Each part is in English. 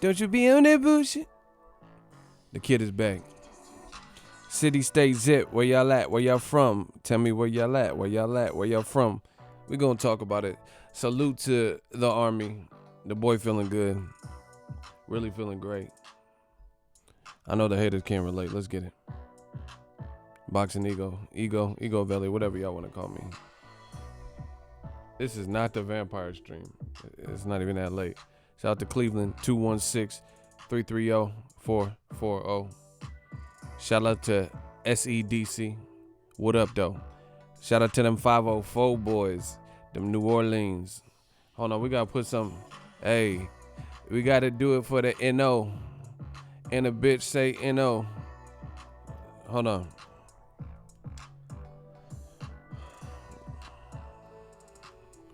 Don't you be on that bullshit. The kid is back. City, state, zip. Where y'all at? Where y'all from? Tell me where y'all at. Where y'all at? Where y'all from? We gonna talk about it. Salute to the Army. The boy feeling good. Really feeling great. I know the haters can't relate. Let's get it. Boxingego, ego belly, whatever y'all want to call me. This is not the vampire stream. It's not even that late. Shout out to Cleveland, 216-330-440. Shout out to SEDC. What up, though? Shout out to them 504 boys, them New Orleans. Hold on, we got to put some. Hey, we got to do it for the NO. And a bitch say NO. Hold on.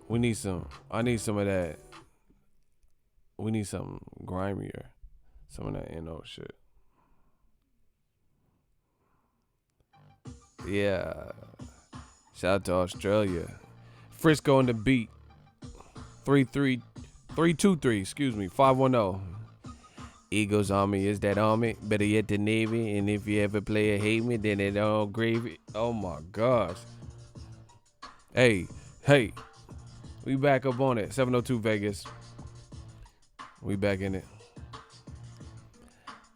We need some. I need some of that. We need something grimier. Some of that NO shit. Yeah. Shout out to Australia. Frisco on the beat. 323, 510. Eagles Army is that army. Better yet the Navy. And if you ever play a hate me, then it all gravy. Oh my gosh. Hey. We back up on it. 702 Vegas. We back in it.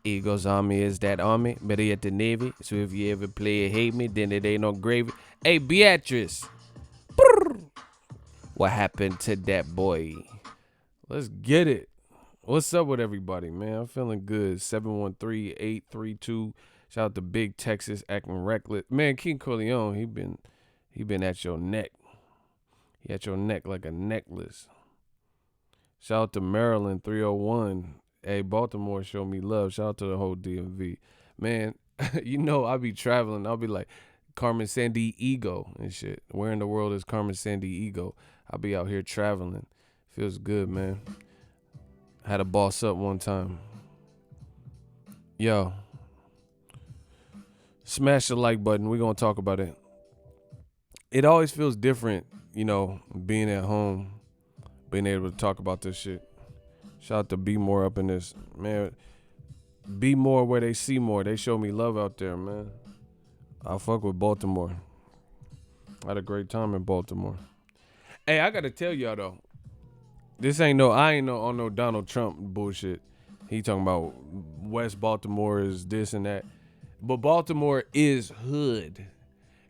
Eagles Army is that army. Better yet the Navy. So if you ever play a hate me, then it ain't no gravy. Hey, Beatrice. What happened to that boy? Let's get it. What's up with everybody, man? I'm feeling good. 713-832. Shout out to Big Texas acting reckless. Man, King Corleone, he been at your neck. He at your neck like a necklace. Shout out to Maryland 301. Hey, Baltimore show me love. Shout out to the whole DMV. Man, you know I be traveling. I'll be like Carmen Sandiego and shit. Where in the world is Carmen Sandiego? I'll be out here traveling. Feels good, man. Had a boss up one time. Yo. Smash the like button. We're going to talk about it. It always feels different, you know, being at home, being able to talk about this shit. Shout out to Be More up in this. Man, Be More where they see more. They show me love out there, man. I fuck with Baltimore. I had a great time in Baltimore. Hey, I got to tell y'all, though. I ain't on no Donald Trump bullshit. He talking about West Baltimore is this and that. But Baltimore is hood.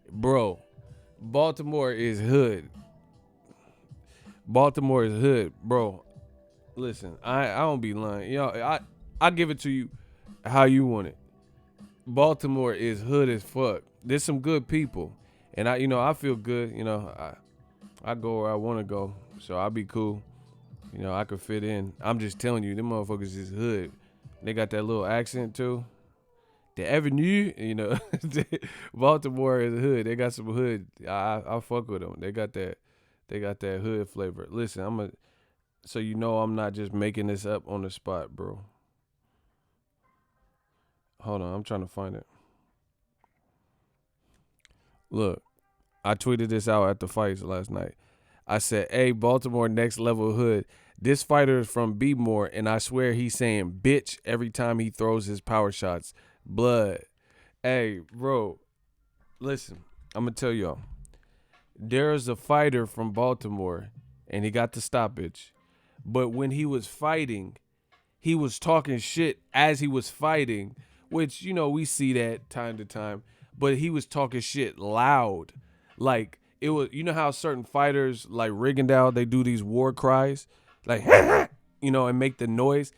Bro, Baltimore is hood. Baltimore is hood. Bro, listen, I don't be lying. You know, I give it to you how you want it. Baltimore is hood as fuck. There's some good people. And I feel good. You know, I go where I want to go. So I'll be cool. You know, I could fit in. I'm just telling you, them motherfuckers is hood. They got that little accent too. The Avenue, you know. Baltimore is hood. They got some hood. I fuck with them. They got that hood flavor. Listen, so you know I'm not just making this up on the spot, bro. Hold on, I'm trying to find it. Look, I tweeted this out at the fights last night. I said, hey, Baltimore next level hood. This fighter is from Be More, and I swear he's saying bitch every time he throws his power shots. Blood. Hey, bro, listen, I'm going to tell y'all. There's a fighter from Baltimore, and he got the stoppage. But when he was fighting, he was talking shit as he was fighting, which, you know, we see that time to time. But he was talking shit loud. Like, it was, you know how certain fighters like Rigondeaux, they do these war cries, like, you know, and make the noise.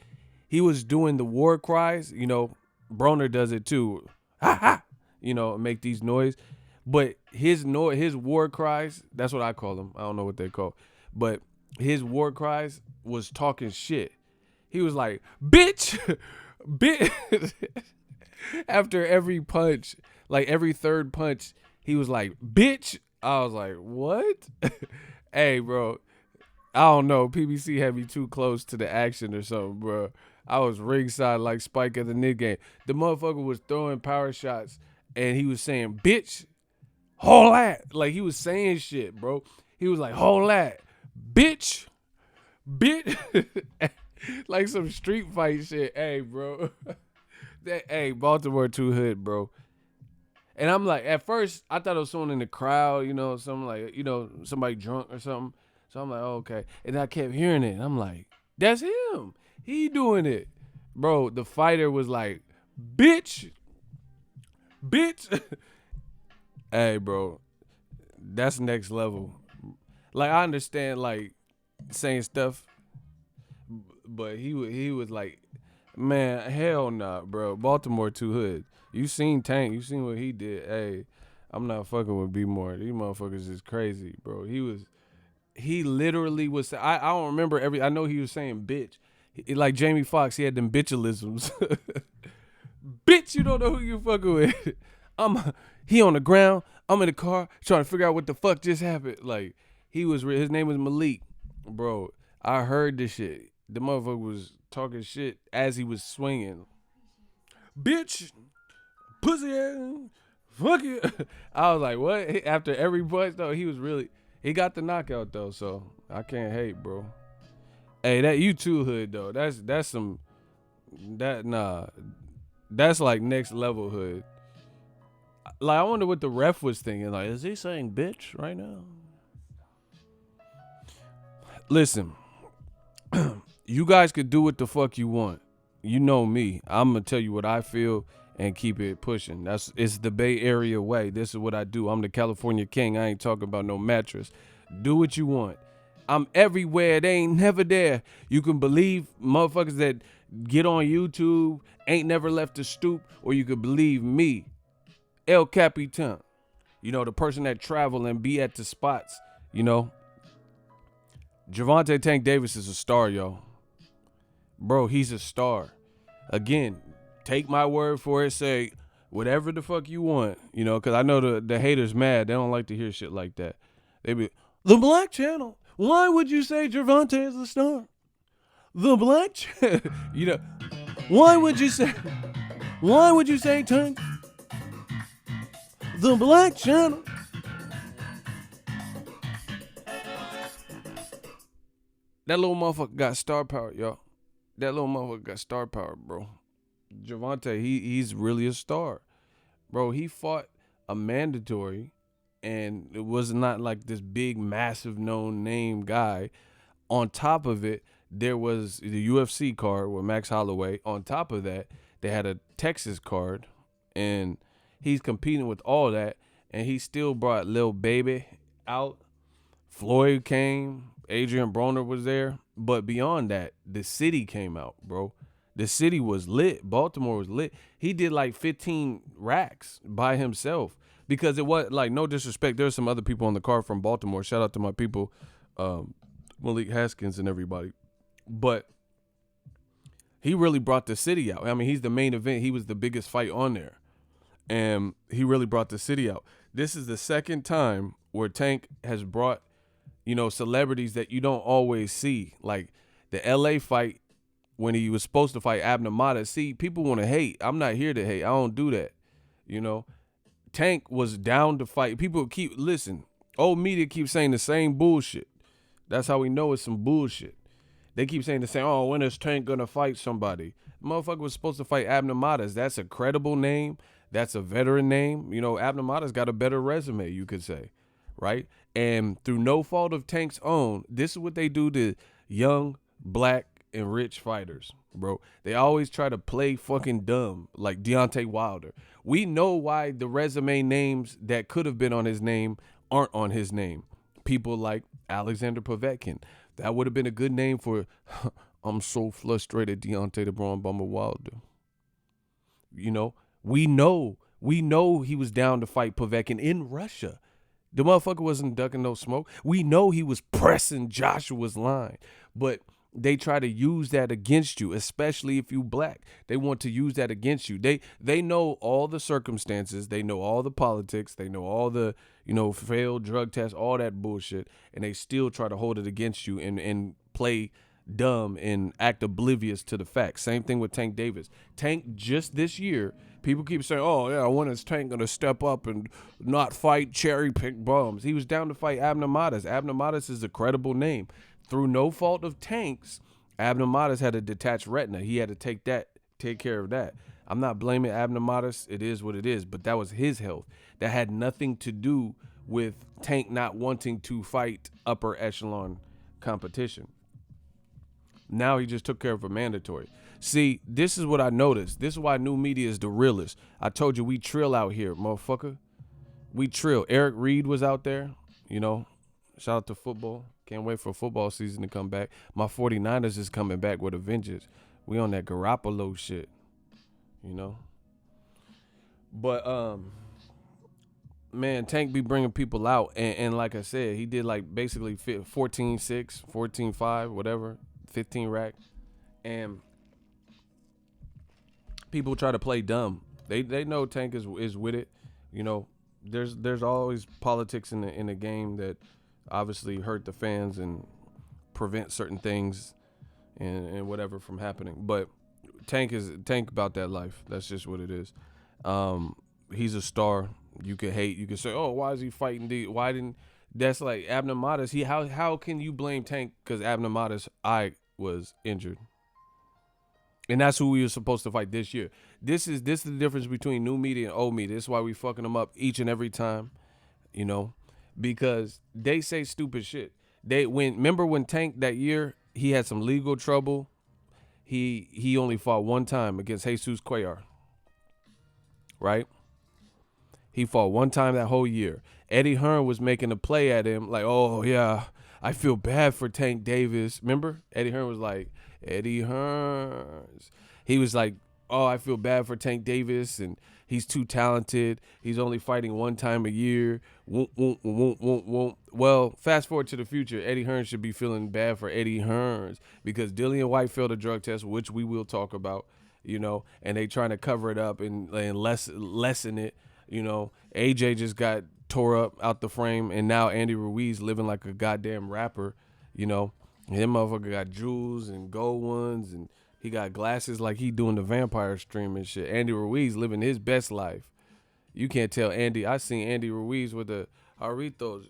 He was doing the war cries, you know, Broner does it too, you know, and make these noise. But his war cries, that's what I call them. I don't know what they call, but his war cries was talking shit. He was like, bitch, bitch. After every punch, like every third punch, he was like, bitch. I was like, what? Hey, bro, I don't know. PBC had me too close to the action or something, bro. I was ringside like Spike at the Knicks game. The motherfucker was throwing power shots, and he was saying, bitch, whole that. Like, he was saying shit, bro. He was like, whole that. Bitch. like some street fight shit. Hey, bro. Hey, Baltimore too hood, bro. And I'm like, at first, I thought it was someone in the crowd, something like, somebody drunk or something. So I'm like, oh, okay. And I kept hearing it. And I'm like, that's him. He doing it. Bro, the fighter was like, bitch. Hey, bro, that's next level. Like, I understand, like, saying stuff, but he was like, man, hell nah, bro. Baltimore too hood. You seen Tank. You seen what he did. Hey, I'm not fucking with B More. These motherfuckers is crazy, bro. He literally was. I don't remember I know he was saying bitch. Like Jamie Foxx, he had them bitchalisms. Bitch, you don't know who you fucking with. He on the ground. I'm in the car trying to figure out what the fuck just happened. Like, his name was Malik. Bro, I heard this shit. The motherfucker was talking shit as he was swinging. Bitch, pussy ass, fuck you. I was like, what? After every punch, though, he got the knockout, though, so I can't hate, bro. Hey, that you too hood, though. That's some, that's like next level hood. Like, I wonder what the ref was thinking. Like, is he saying bitch right now? Listen, you guys could do what the fuck you want. You know me. I'm going to tell you what I feel and keep it pushing. It's the Bay Area way. This is what I do. I'm the California king. I ain't talking about no mattress. Do what you want. I'm everywhere. They ain't never there. You can believe motherfuckers that get on YouTube ain't never left the stoop, or you could believe me, El Capitan. The person that travel and be at the spots, Gervonta Tank Davis is a star, yo. Bro, he's a star. Again, take my word for it. Say whatever the fuck you want, because I know the haters mad. They don't like to hear shit like that. They be, the Black Channel. Why would you say Gervonta is a star? The Black Channel. Why would you say Tank? The Black Channel. That little motherfucker got star power, y'all. That little motherfucker got star power, bro. Gervonta, he's really a star. Bro, he fought a mandatory, and it was not like this big, massive, known name guy. On top of it, there was the UFC card with Max Holloway. On top of that, they had a Texas card, and he's competing with all that, and he still brought Lil Baby out. Floyd came. Adrian Broner was there. But beyond that, the city came out, bro. The city was lit. Baltimore was lit. He did like 15 racks by himself because it was like, no disrespect. There's some other people on the card from Baltimore. Shout out to my people, Malik Haskins and everybody. But he really brought the city out. I mean, he's the main event. He was the biggest fight on there. And he really brought the city out. This is the second time where Tank has brought, celebrities that you don't always see. Like the LA fight when he was supposed to fight Abner Mata. See, people want to hate. I'm not here to hate. I don't do that. Tank was down to fight. People old media keep saying the same bullshit. That's how we know it's some bullshit. They keep saying the same, oh, when is Tank going to fight somebody? The motherfucker was supposed to fight Abner Mata. That's a credible name. That's a veteran name. Abner Mata's got a better resume, you could say, right? And through no fault of Tank's own, this is what they do to young, black, and rich fighters, bro. They always try to play fucking dumb, like Deontay Wilder. We know why the resume names that could have been on his name aren't on his name. People like Alexander Povetkin. That would have been a good name for, I'm so frustrated, Deontay the Braun Bummer Wilder. We know he was down to fight Povetkin in Russia. The motherfucker wasn't ducking no smoke. We know he was pressing Joshua's line, but they try to use that against you, especially if you black. They want to use that against you. They know all the circumstances. They know all the politics. They know all the, failed drug tests, all that bullshit, and they still try to hold it against you and play dumb and act oblivious to the facts. Same thing with Tank Davis. Tank just this year, people keep saying, oh, yeah, when is Tank going to step up and not fight cherry-pick bums? He was down to fight Abner Matas. Abner Matas is a credible name. Through no fault of Tank's, Abner Modest had a detached retina. He had to take care of that. I'm not blaming Abner Modest. It is what it is. But that was his health. That had nothing to do with Tank not wanting to fight upper echelon competition. Now he just took care of a mandatory. See, this is what I noticed. This is why new media is the realest. I told you we trill out here, motherfucker. We trill. Eric Reed was out there, you know. Shout out to football. Can't wait for football season to come back. My 49ers is coming back with a vengeance. We on that Garoppolo shit, you know. But, man, Tank be bringing people out. And like I said, he did like basically 14-6, 14-5, whatever, 15 rack. And people try to play dumb. They know Tank is with it. You know, there's always politics in the game that obviously hurt the fans and prevent certain things and whatever from happening. But Tank about that life. That's just what it is. He's a star. You could hate. You could say, oh, why is he fighting? Why didn't? That's like Abner Modest. How can you blame Tank because Abner Modest eye was injured? And that's who we were supposed to fight this year. This is the difference between new media and old media. This is why we fucking them up each and every time, you know, because they say stupid shit. Remember when Tank that year, he had some legal trouble. He only fought one time against Jesus Cuellar, right? He fought one time that whole year. Eddie Hearn was making a play at him like, oh, yeah, I feel bad for Tank Davis. Remember? Eddie Hearn was like, Eddie Hearns. He was like, oh, I feel bad for Tank Davis, and he's too talented. He's only fighting one time a year. Well, fast forward to the future. Eddie Hearns should be feeling bad for Eddie Hearns because Dillian White failed a drug test, which we will talk about, you know, and they trying to cover it up and lessen it. You know, AJ just got tore up out the frame, and now Andy Ruiz living like a goddamn rapper, you know. Him motherfucker got jewels and gold ones, and he got glasses like he doing the vampire stream and shit. Andy Ruiz living his best life. You can't tell Andy. I seen Andy Ruiz with the Jarritos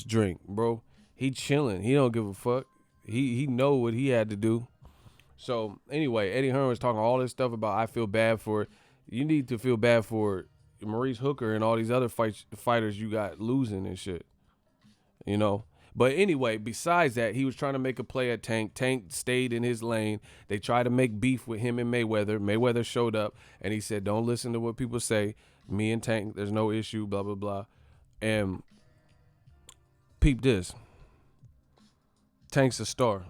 drink, bro. He chilling. He don't give a fuck. He know what he had to do. So anyway, Eddie Hearn was talking all this stuff about I feel bad for it. You need to feel bad for Maurice Hooker and all these other fighters you got losing and shit. You know? But anyway, besides that, he was trying to make a play at Tank. Tank stayed in his lane. They tried to make beef with him and Mayweather. Mayweather showed up, and he said, don't listen to what people say. Me and Tank, there's no issue, blah, blah, blah. And peep this. Tank's a star.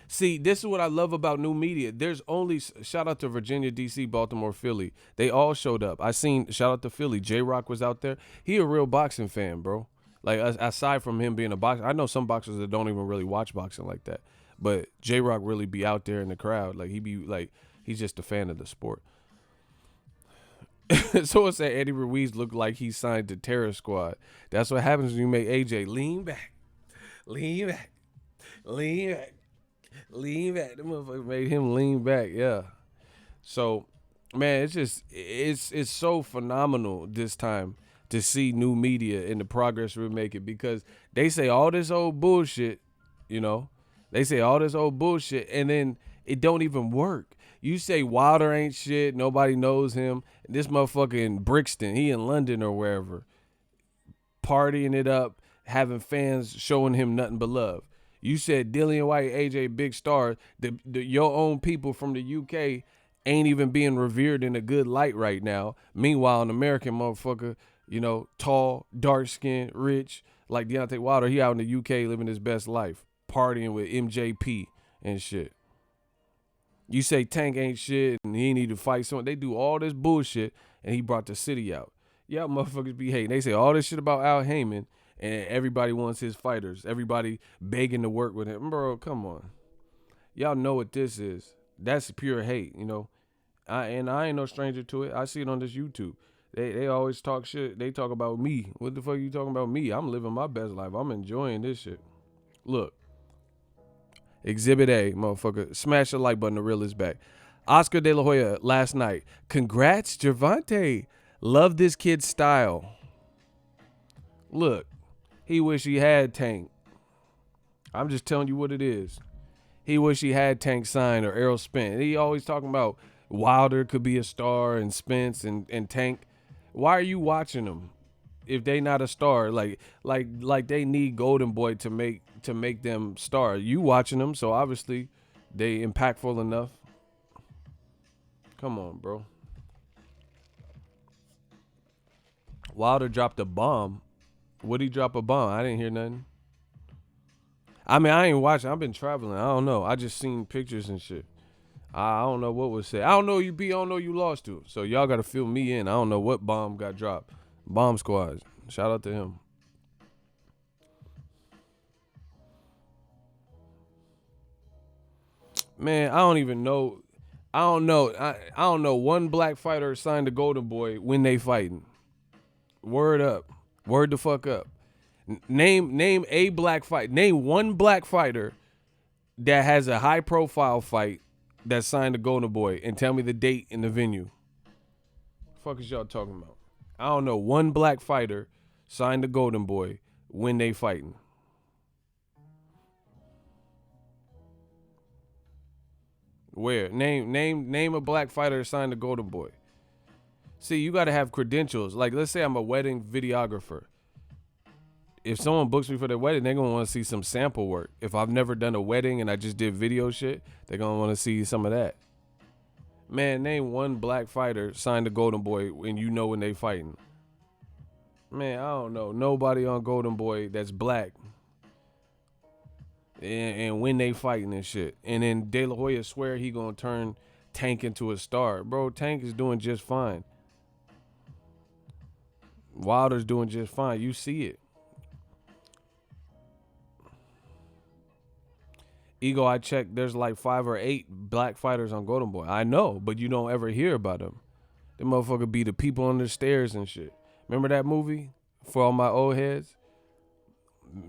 See, this is what I love about new media. There's only, shout out to Virginia, D.C., Baltimore, Philly. They all showed up. Shout out to Philly. J-Rock was out there. He a real boxing fan, bro. Like, aside from him being a boxer, I know some boxers that don't even really watch boxing like that. But J-Rock really be out there in the crowd. Like, he's just a fan of the sport. Someone said Eddie Ruiz looked like he signed to Terror Squad. That's what happens when you make AJ lean back. Lean back. Lean back. Lean back. The motherfucker made him lean back, yeah. So, man, it's so phenomenal this time to see new media and the progress we're making because they say all this old bullshit, you know. They say all this old bullshit and then it don't even work. You say Wilder ain't shit, nobody knows him. This motherfucker in Brixton, he in London or wherever, partying it up, having fans showing him nothing but love. You said Dillian White, AJ, big stars. Your own people from the UK ain't even being revered in a good light right now. Meanwhile, an American motherfucker, you know, tall, dark-skinned, rich, like Deontay Wilder, he out in the UK living his best life, partying with MJP and shit. You say Tank ain't shit and he need to fight someone. They do all this bullshit, and he brought the city out. Y'all motherfuckers be hating. They say all this shit about Al Heyman, and everybody wants his fighters. Everybody begging to work with him. Bro, come on. Y'all know what this is. That's pure hate, you know. I ain't no stranger to it. I see it on this YouTube. They always talk shit. They talk about me. What the fuck are you talking about me? I'm living my best life. I'm enjoying this shit. Look. Exhibit A, motherfucker. Smash the like button. The real is back. Oscar De La Hoya last night. Congrats, Gervonta. Love this kid's style. Look. He wish he had Tank. I'm just telling you what it is. He wish he had Tank signed or Errol Spence. He always talking about Wilder could be a star and Spence and Tank. Why are you watching them if they not a star? Like they need Golden Boy to make them star. You watching them, so obviously they impactful enough. Come on, bro. Wilder dropped a bomb. Would he drop a bomb? I didn't hear nothing. I mean, I ain't watching. I've been traveling. I don't know. I just seen pictures and shit. I don't know what was said. I don't know you beat. I don't know you lost to. So y'all got to fill me in. I don't know what bomb got dropped. Bomb Squad. Shout out to him. Man, I don't even know. I don't know. I don't know one black fighter signed to Golden Boy when they fighting. Word up. Word the fuck up. Name a black fight. Name one black fighter that has a high profile fight that signed to Golden Boy and tell me the date and the venue. The fuck is y'all talking about? I don't know one black fighter signed to Golden Boy when they fighting. Where? Name a black fighter signed to Golden Boy. See, you got to have credentials. Like, let's say I'm a wedding videographer. If someone books me for their wedding, they're going to want to see some sample work. If I've never done a wedding and I just did video shit, they're going to want to see some of that. Man, name one black fighter signed to Golden Boy and you know when they fighting. Man, I don't know. Nobody on Golden Boy that's black. And when they fighting and shit. And then De La Hoya swear he going to turn Tank into a star. Bro, Tank is doing just fine. Wilder's doing just fine. You see it. Ego, I checked. There's like 5 or 8 black fighters on Golden Boy. I know, but you don't ever hear about them. Them motherfucker be the people on the stairs and shit. Remember that movie? For all my old heads?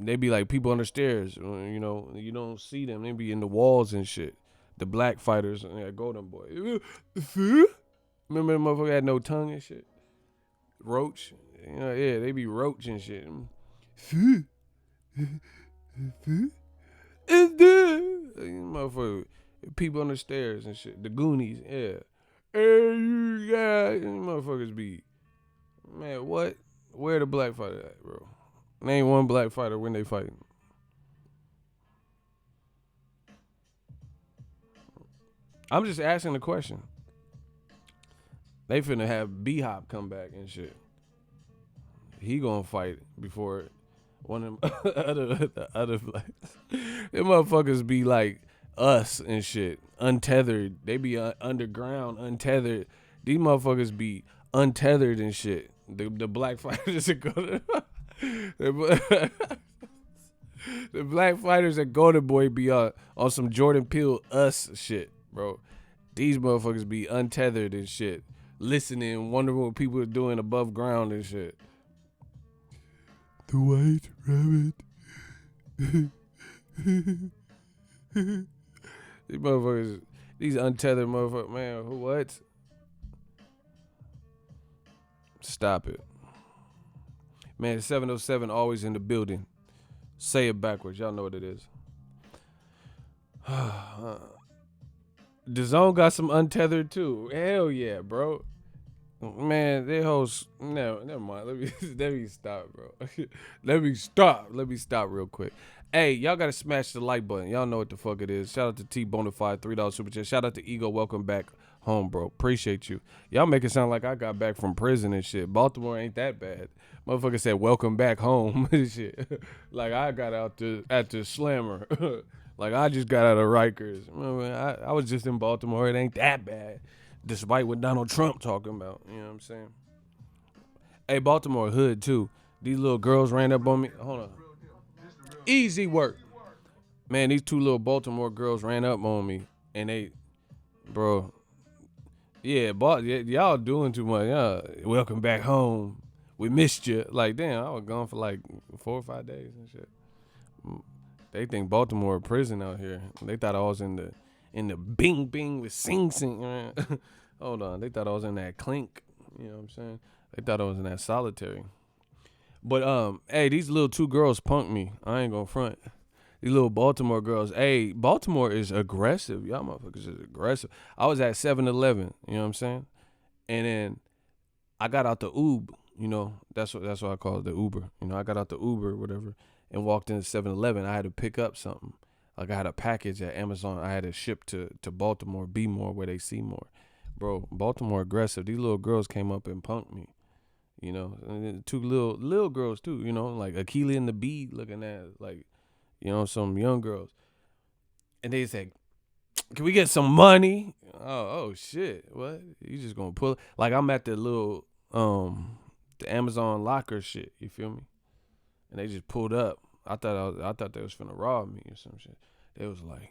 They be like people on the stairs. You know, you don't see them. They be in the walls and shit. The black fighters at Golden Boy. Remember that motherfucker had no tongue and shit? Roach. You know, yeah, they be roach and shit. Motherfucker, people on the stairs and shit. The Goonies, yeah. Hey, you guys, motherfuckers be, man, what? Where the black fighter at, bro? Name one black fighter when they fighting. I'm just asking the question. They finna have B-Hop come back and shit. He gonna fight before one of them the other blacks. Them motherfuckers be like us and shit, untethered. They be underground, untethered. These motherfuckers be untethered and shit. The black fighters that go to the black fighters at Golden Boy be on some Jordan Peele us shit, bro. These motherfuckers be untethered and shit, listening, wondering what people are doing above ground and shit. The White Rabbit. These motherfuckers, these untethered motherfuckers, man, what? Stop it. Man, 707 always in the building. Say it backwards. Y'all know what it is. DAZN got some untethered too. Hell yeah, bro. Man, they host. No, never mind. Let me stop, bro. Let me stop real quick. Hey, y'all gotta smash the like button. Y'all know what the fuck it is. Shout out to T Bonafide, $3 super chat. Shout out to Ego. Welcome back home, bro. Appreciate you. Y'all make it sound like I got back from prison and shit. Baltimore ain't that bad. Motherfucker said welcome back home and shit. Like I got out at the Slammer. Like I just got out of Rikers. I was just in Baltimore. It ain't that bad. Despite what Donald Trump talking about. You know what I'm saying? Hey, Baltimore hood too. These little girls ran up on me. Hold on. Easy work. Man, these 2 little Baltimore girls ran up on me. And they, bro. Yeah, y'all doing too much. Welcome back home. We missed you. Like, damn, I was gone for like 4 or 5 days and shit. They think Baltimore a prison out here. They thought I was in the bing bing with sing sing. Hold on. They thought I was in that clink. You know what I'm saying? They thought I was in that solitary. But hey, these little 2 girls punked me. I ain't gonna front. These little Baltimore girls. Hey, Baltimore is aggressive. Y'all motherfuckers is aggressive. I was at 7-Eleven, you know what I'm saying? And then I got out the Uber, that's what I call it, the Uber. I got out the Uber, whatever, and walked into 7-Eleven. I had to pick up something. Like I had a package at Amazon. I had to ship to Baltimore, be more where they see more. Bro, Baltimore aggressive. These little girls came up and punked me. And then two little girls too, like Akila and the Bee looking at like, some young girls. And they said, "Can we get some money?" Oh shit. What? You just gonna pull like I'm at the little the Amazon locker shit, you feel me? And they just pulled up. I thought they was finna rob me or some shit. They was like,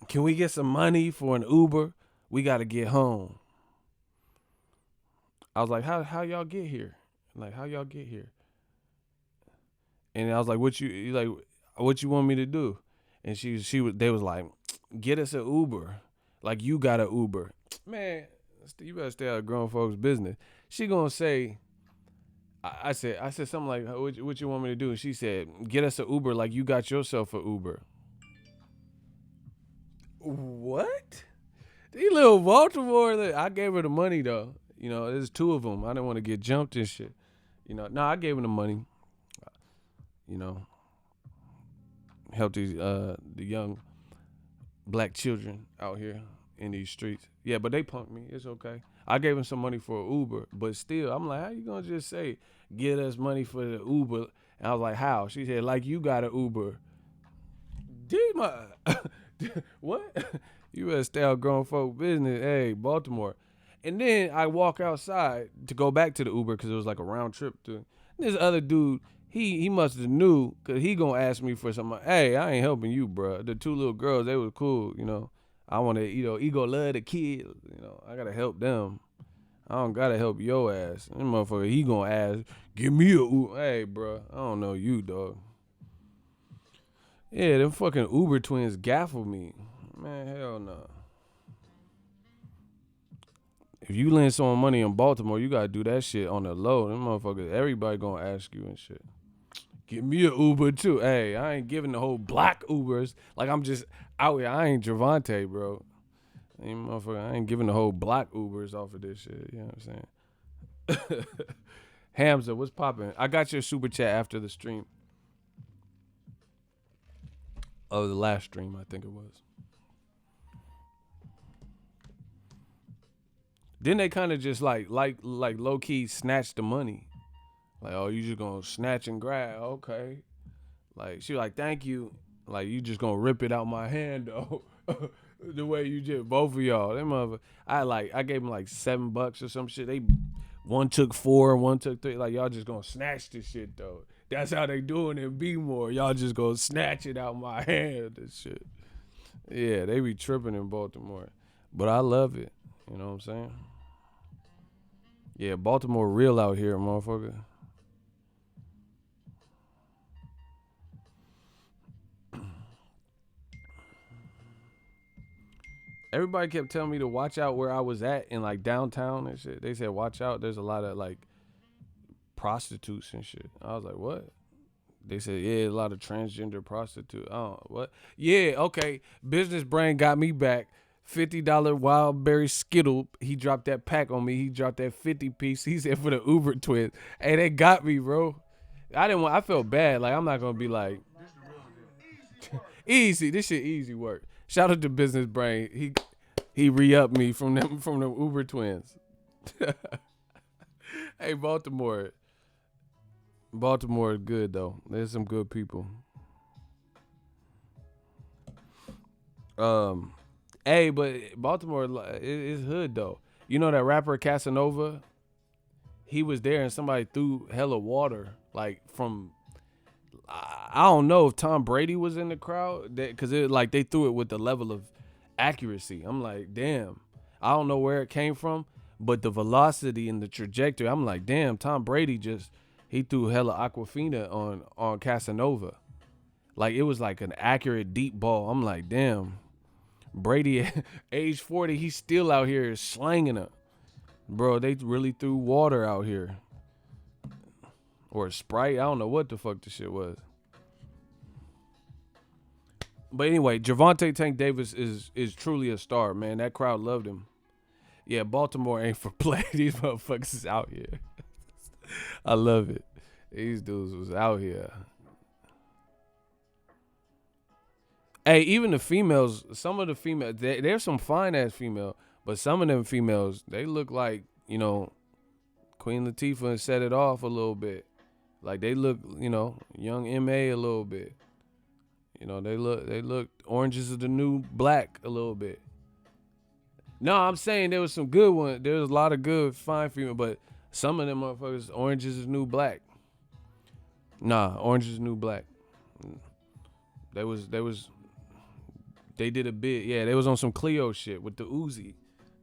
"Can we get some money for an Uber? We gotta get home." I was like, how y'all get here? Like, how y'all get here? And I was like, what you want me to do? And they was like, "Get us an Uber. Like you got an Uber." Man, you better stay out of grown folks' business. She gonna say, I said something like, what you want me to do? And she said, "Get us an Uber like you got yourself an Uber." What? These little Baltimore, I gave her the money though. There's two of them. I didn't want to get jumped and shit. I gave her the money. Help these the young black children out here in these streets. Yeah, but they punked me. It's okay. I gave them some money for an Uber, but still, I'm like, how you gonna just say, "Get us money for the Uber"? And I was like, how? She said, "Like you got an Uber." What? You better stay out grown folk business. Hey, Baltimore. And then I walk outside to go back to the Uber because it was like a round trip. This other dude, he must have knew because he gonna ask me for something. Hey, I ain't helping you, bro. The two little girls, they was cool. I want to, ego love the kids. I gotta help them. I don't gotta help your ass. That motherfucker, he gonna ask, "Give me a Uber." Hey, bro, I don't know you, dog. Yeah, them fucking Uber twins gaffled me. Man, hell no. If you lend someone money in Baltimore, you gotta do that shit on the low. Them motherfuckers, everybody gonna ask you and shit. Give me a Uber too. Hey, I ain't giving the whole black Ubers. Like I'm just out here. I ain't Gervonta, bro. I ain't giving the whole black Ubers off of this shit. You know what I'm saying? Hamza, what's popping? I got your super chat after the stream. Oh, the last stream, I think it was. Then they kind of just like low key snatch the money. Like, oh, you just gonna snatch and grab? Okay. Like she was like, "Thank you." Like you just gonna rip it out my hand though. The way you did, both of y'all. Them mother, I gave them like $7 or some shit. One took 4, one took 3. Like y'all just gonna snatch this shit though. That's how they doing it. Be more. Y'all just gonna snatch it out my hand. This shit. Yeah, they be tripping in Baltimore, but I love it. You know what I'm saying? Yeah, Baltimore real out here, motherfucker. Everybody kept telling me to watch out where I was at in like downtown and shit. They said, watch out. There's a lot of like prostitutes and shit. I was like, what? They said, yeah, a lot of transgender prostitutes. Oh, what? Yeah, okay. Business Brain got me back. $50 wild berry skittle. He dropped that pack on me. He dropped that 50 piece. He said for the Uber twins. Hey, they got me, bro. I felt bad. Like, I'm not gonna be like easy. This shit easy work. Shout out to Business Brain. He re-upped me from the Uber twins. Hey, Baltimore. Baltimore is good though. There's some good people. Hey, but Baltimore is hood though. You know that rapper Casanova? He was there and somebody threw hella water like from. I don't know if Tom Brady was in the crowd because they threw it with the level of accuracy. I'm like, damn. I don't know where it came from, but the velocity and the trajectory. I'm like, damn. Tom Brady he threw hella Aquafina on Casanova. Like it was like an accurate deep ball. I'm like, damn. Brady, age 40, he's still out here slanging it. Bro, they really threw water out here. Or Sprite. I don't know what the fuck the shit was. But anyway, Gervonta Tank Davis is truly a star, man. That crowd loved him. Yeah, Baltimore ain't for play. These motherfuckers is out here. I love it. These dudes was out here. Hey, even the females, some of the females, there's some fine ass female, but some of them females, they look like, Queen Latifah and set it off a little bit. Like they look, young M.A. a little bit. They look oranges is the new black a little bit. No, I'm saying there was some good ones. There was a lot of good fine female, but some of them motherfuckers, oranges is new black. Nah, orange is new black. They did a bit. Yeah, they was on some Clio shit with the Uzi,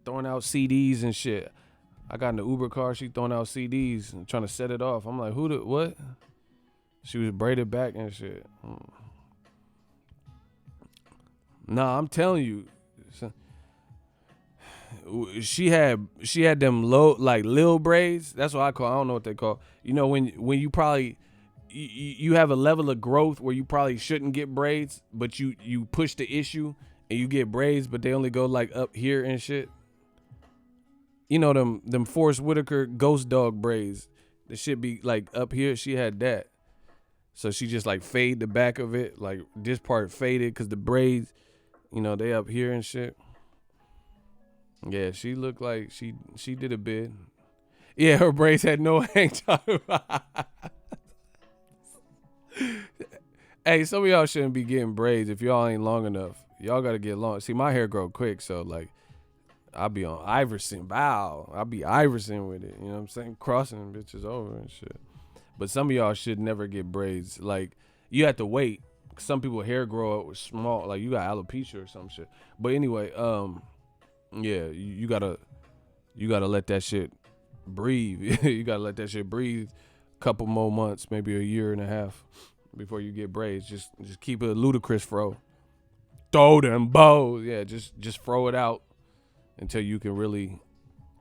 throwing out CDs and shit. I got in the Uber car, she throwing out CDs and trying to set it off. I'm like, what? She was braided back and shit. Nah, I'm telling you. She had them low, like lil braids. That's what I call. I don't know what they call. When you probably you have a level of growth where you probably shouldn't get braids, but you push the issue and you get braids, but they only go like up here and shit. Them Forrest Whitaker ghost dog braids. The shit be like up here. She had that, so she just like fade the back of it, like this part faded because the braids, they up here and shit. Yeah, she looked like she did a bit. Yeah, her braids had no hang time. Hey, some of y'all shouldn't be getting braids if y'all ain't long enough. Y'all gotta get long. See, my hair grow quick, so like I'll be on Iverson. Wow. I'll be Iverson with it. You know what I'm saying? Crossing bitches over and shit. But some of y'all should never get braids. Like, you have to wait. Some people hair grow up small. Like, you got alopecia or some shit. But anyway, yeah, you gotta let that shit breathe. You gotta let that shit breathe a couple more months, maybe a year and a half before you get braids. Just keep it a ludicrous fro. Throw them bows. Yeah, just throw it out until you can really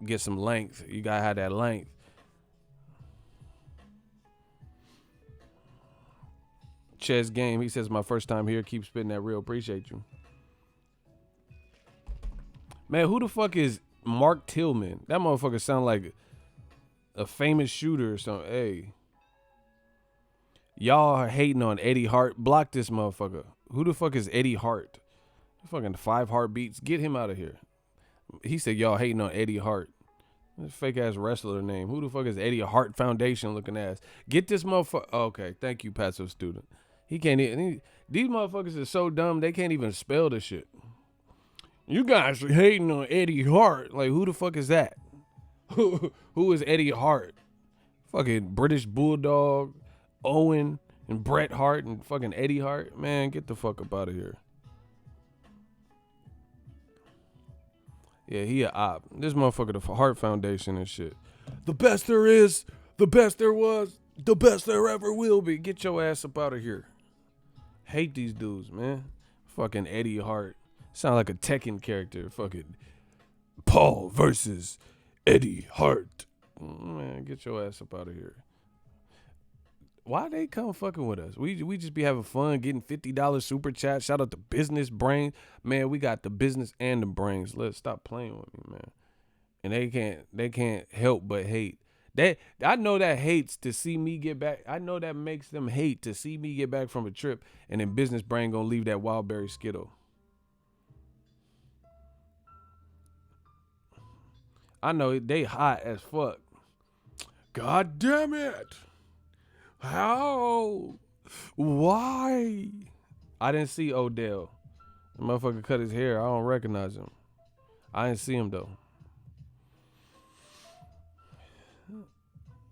get some length. You gotta have that length. Chess Game, he says, my first time here, keep spitting that real. Appreciate you. Man, who the fuck is Mark Tillman? That motherfucker sound like a famous shooter or something. Hey. Y'all are hating on Eddie Hart. Block this motherfucker. Who the fuck is Eddie Hart? Fucking 5 heartbeats. Get him out of here. He said y'all hating on Eddie Hart. This fake ass wrestler name. Who the fuck is Eddie Hart Foundation looking ass? Get this motherfucker. Okay, thank you, passive student. He can't even. These motherfuckers are so dumb they can't even spell the shit. You guys are hating on Eddie Hart. Like, who the fuck is that? Who is Eddie Hart? Fucking British Bulldog, Owen, and Bret Hart, and fucking Eddie Hart. Man, get the fuck up out of here. Yeah, he a op. This motherfucker, the Hart Foundation and shit. The best there is, the best there was, the best there ever will be. Get your ass up out of here. Hate these dudes, man. Fucking Eddie Hart. Sound like a Tekken character. Fucking Paul versus Eddie Hart. Man, get your ass up out of here. Why they come fucking with us? We just be having fun, getting $50 super chat. Shout out to Business Brain. Man, we got the business and the brains. Let's stop playing with me, man. And they can't help but hate. I know that hates to see me get back. I know that makes them hate to see me get back from a trip, and then Business Brain gonna leave that Wildberry Skittle. I know they hot as fuck. God damn it. How? Why? I didn't see Odell. The motherfucker cut his hair. I don't recognize him. I didn't see him though.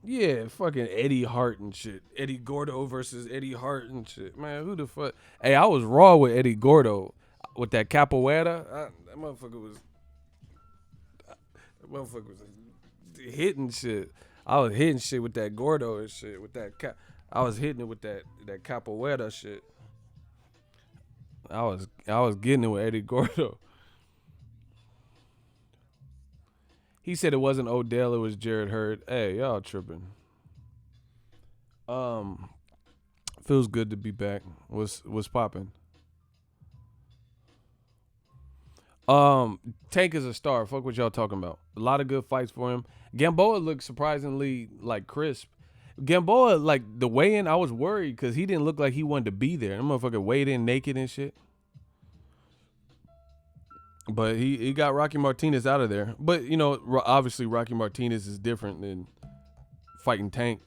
Yeah, fucking Eddie Hart and shit. Eddie Gordo versus Eddie Hart and shit. Man, who the fuck? Hey, I was raw with Eddie Gordo with that capoeira. That motherfucker was hitting shit. I was hitting shit with that Gordo and shit. With that I was hitting it with that capoeira shit. I was getting it with Eddie Gordo. He said it wasn't Odell, it was Jared Hurd. Hey, y'all tripping. Feels good to be back. What's popping? Tank is a star. Fuck what y'all talking about. A lot of good fights for him. Gamboa looked surprisingly like crisp. Gamboa, like the weigh-in, I was worried because he didn't look like he wanted to be there. That motherfucker weighed in naked and shit. But he got Rocky Martinez out of there. But you know, obviously Rocky Martinez is different than fighting Tank.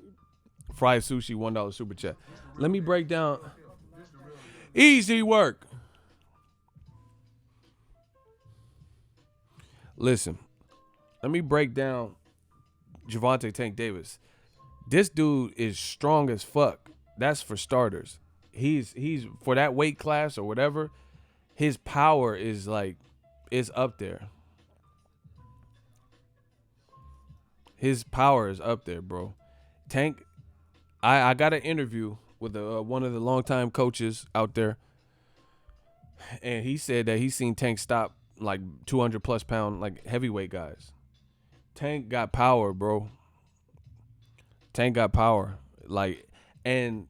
Fried Sushi, $1 super chat. Let me break down. Easy work. Listen, let me break down Gervonta Tank Davis. This dude is strong as fuck. That's for starters. He's for that weight class or whatever. His power is like up there. His power is up there, bro. Tank. I got an interview with one of the longtime coaches out there, and he said that he's seen Tank stop like 200 plus pound like heavyweight guys. Tank got power, bro. Tank got power. Like, and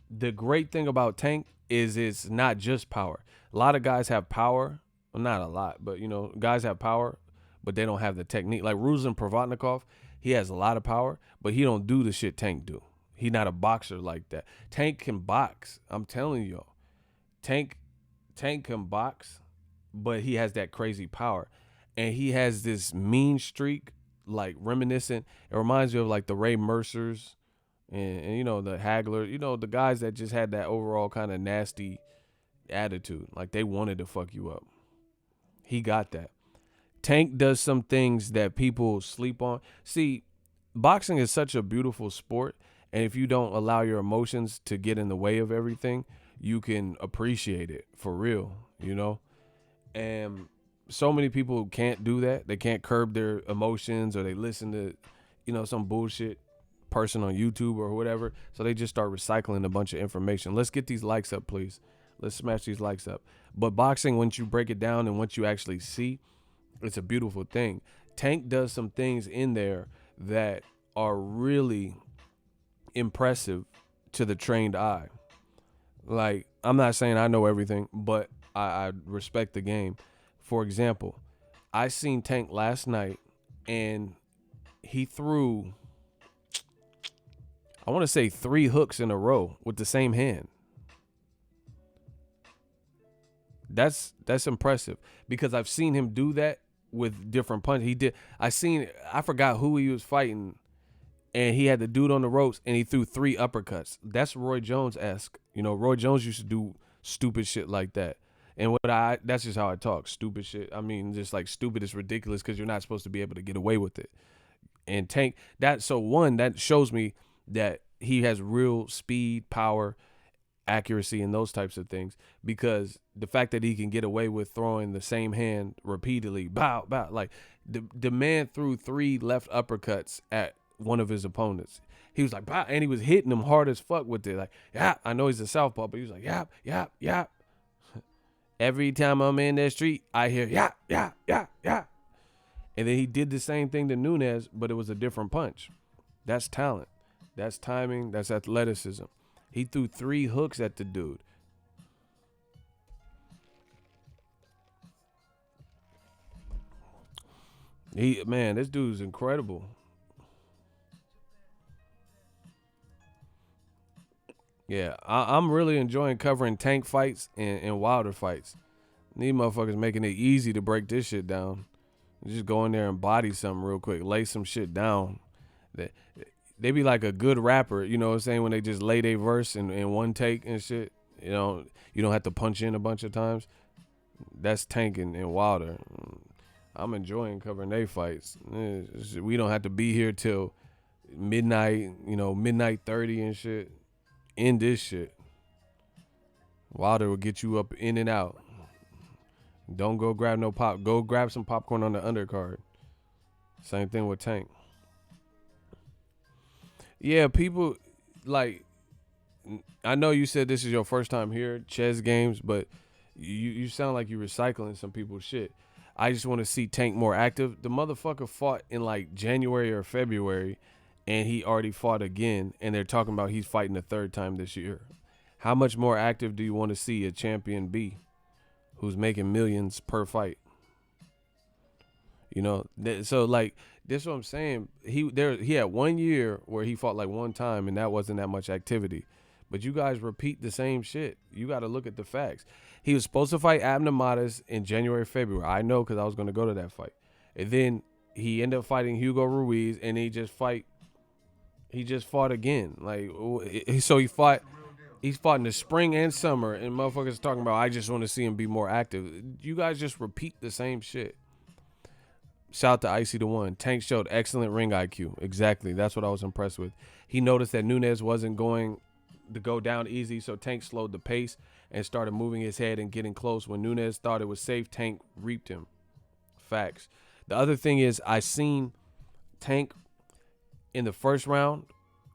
the great thing about Tank is it's not just power. A lot of guys have power. Well, not a lot, but you know, guys have power, but they don't have the technique. Like Ruslan Provodnikov, he has a lot of power, but he don't do the shit Tank do. He not a boxer like that. Tank can box. I'm telling you. Tank can box, but he has that crazy power. And he has this mean streak, like reminiscent. It reminds you of like the Ray Mercers and you know, the Hagler, you know, the guys that just had that overall kind of nasty attitude. Like they wanted to fuck you up. He got that. Tank does some things that people sleep on. See, boxing is such a beautiful sport. And if you don't allow your emotions to get in the way of everything, you can appreciate it for real, you know? And so many people can't do that. They can't curb their emotions, or they listen to, you know, some bullshit person on YouTube or whatever. So they just start recycling a bunch of information. Let's get these likes up, please. Let's smash these likes up. But boxing, once you break it down and once you actually see, it's a beautiful thing. Tank does some things in there that are really impressive to the trained eye. Like, I'm not saying I know everything, but I respect the game. For example, I seen Tank last night, and he threw, I want to say 3 hooks in a row with the same hand. That's impressive, because I've seen him do that with different punches. I forgot who he was fighting, and he had the dude on the ropes, and he threw 3 uppercuts. That's Roy Jones-esque. You know, Roy Jones used to do stupid shit like that. And that's just how I talk, stupid shit. I mean, just like stupid is ridiculous because you're not supposed to be able to get away with it. And Tank, that shows me that he has real speed, power, accuracy, and those types of things, because the fact that he can get away with throwing the same hand repeatedly, bow, like the man threw 3 left uppercuts at one of his opponents. He was like, bah, and he was hitting him hard as fuck with it. Like, yeah, I know he's a southpaw, but he was like, yap, yap, yap. Every time I'm in that street, I hear, yap, yap, yap, yap. And then he did the same thing to Nunes, but it was a different punch. That's talent. That's timing. That's athleticism. He threw 3 hooks at the dude. This dude's incredible. Yeah, I'm really enjoying covering Tank fights and Wilder fights. These motherfuckers making it easy to break this shit down. Just go in there and body something real quick, lay some shit down. They be like a good rapper, you know what I'm saying, when they just lay their verse in one take and shit. You know, you don't have to punch in a bunch of times. That's Tank and Wilder. I'm enjoying covering their fights. We don't have to be here till midnight, midnight 30 and shit. End this shit. Wilder will get you up in and out. Don't go grab no pop. Go grab some popcorn on the undercard. Same thing with Tank. Yeah, people, like, I know you said this is your first time here, chess games, but you sound like you're recycling some people's shit. I just want to see Tank more active. The motherfucker fought in like January or February, and he already fought again, and they're talking about he's fighting a 3rd time this year. How much more active do you want to see a champion be who's making millions per fight? You know, so like this is what I'm saying. He had 1 year where he fought like one time, and that wasn't that much activity. But you guys repeat the same shit. You got to look at the facts. He was supposed to fight Abner Matas in January, February. I know because I was going to go to that fight. And then he ended up fighting Hugo Ruiz, and he just fought again. Like, so he fought. He's fought in the spring and summer, and motherfuckers talking about, I just want to see him be more active. You guys just repeat the same shit. Shout out to Icy the One. Tank showed excellent ring IQ. Exactly. That's what I was impressed with. He noticed that Nunes wasn't going to go down easy, so Tank slowed the pace and started moving his head and getting close. When Nunes thought it was safe, Tank reaped him. Facts. The other thing is, I seen Tank in the first round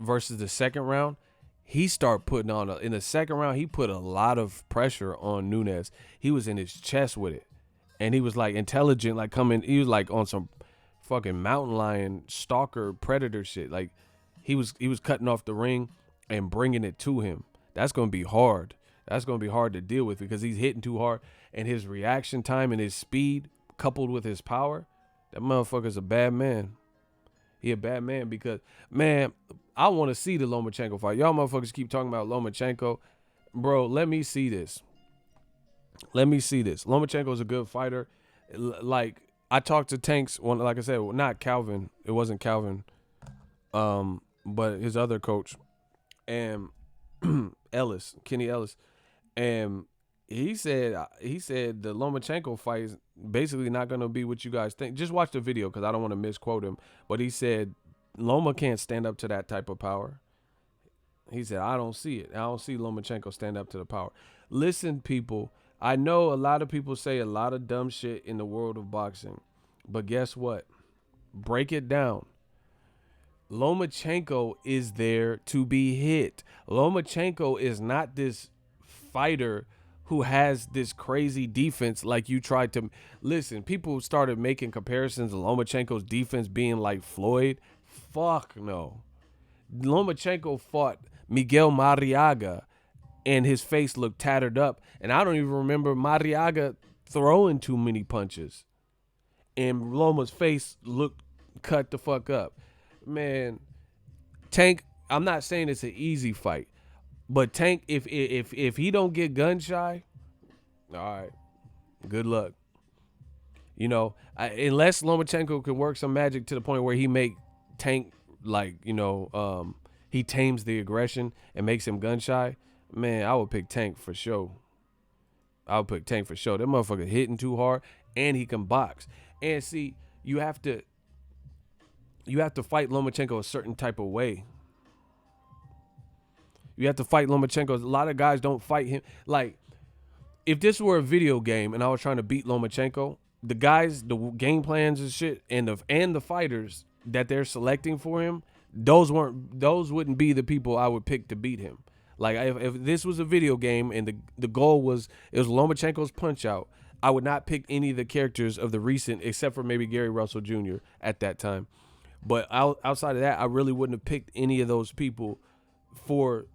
versus the second round. He started putting on, in the second round, he put a lot of pressure on Nunes. He was in his chest with it. And he was like intelligent, like he was like on some fucking mountain lion, stalker, predator shit. Like he was cutting off the ring and bringing it to him. That's going to be hard. That's going to be hard to deal with because he's hitting too hard. And his reaction time and his speed coupled with his power, that motherfucker's a bad man. He a bad man because, man, I want to see the Lomachenko fight. Y'all motherfuckers keep talking about Lomachenko. Bro, let me see this. Lomachenko is a good fighter. Like, I talked to Tank's one, like I said, not Calvin. It wasn't Calvin. But his other coach. And Kenny Ellis. And he said the Lomachenko fight is basically not going to be what you guys think. Just watch the video because I don't want to misquote him. But he said Loma can't stand up to that type of power. He said, I don't see it. I don't see Lomachenko stand up to the power. Listen, people, I know a lot of people say a lot of dumb shit in the world of boxing. But guess what? Break it down. Lomachenko is there to be hit. Lomachenko is not this fighter who has this crazy defense like you tried to. Listen, people started making comparisons of Lomachenko's defense being like Floyd. Fuck no. Lomachenko fought Miguel Mariaga and his face looked tattered up. And I don't even remember Mariaga throwing too many punches. And Loma's face looked cut the fuck up. Man, Tank, I'm not saying it's an easy fight. But Tank, if he don't get gun shy, all right, good luck. You know, unless Lomachenko can work some magic to the point where he make Tank, like, you know, he tames the aggression and makes him gun shy, man, I would pick Tank for sure. That motherfucker hitting too hard, and he can box. And see, you have to fight Lomachenko a certain type of way. You have to fight Lomachenko. A lot of guys don't fight him. Like, if this were a video game and I was trying to beat Lomachenko, the guys, the game plans and shit, and the fighters that they're selecting for him, those wouldn't be the people I would pick to beat him. Like, if this was a video game and the goal was Lomachenko's punch out, I would not pick any of the characters of the recent, except for maybe Gary Russell Jr. at that time. But outside of that, I really wouldn't have picked any of those people for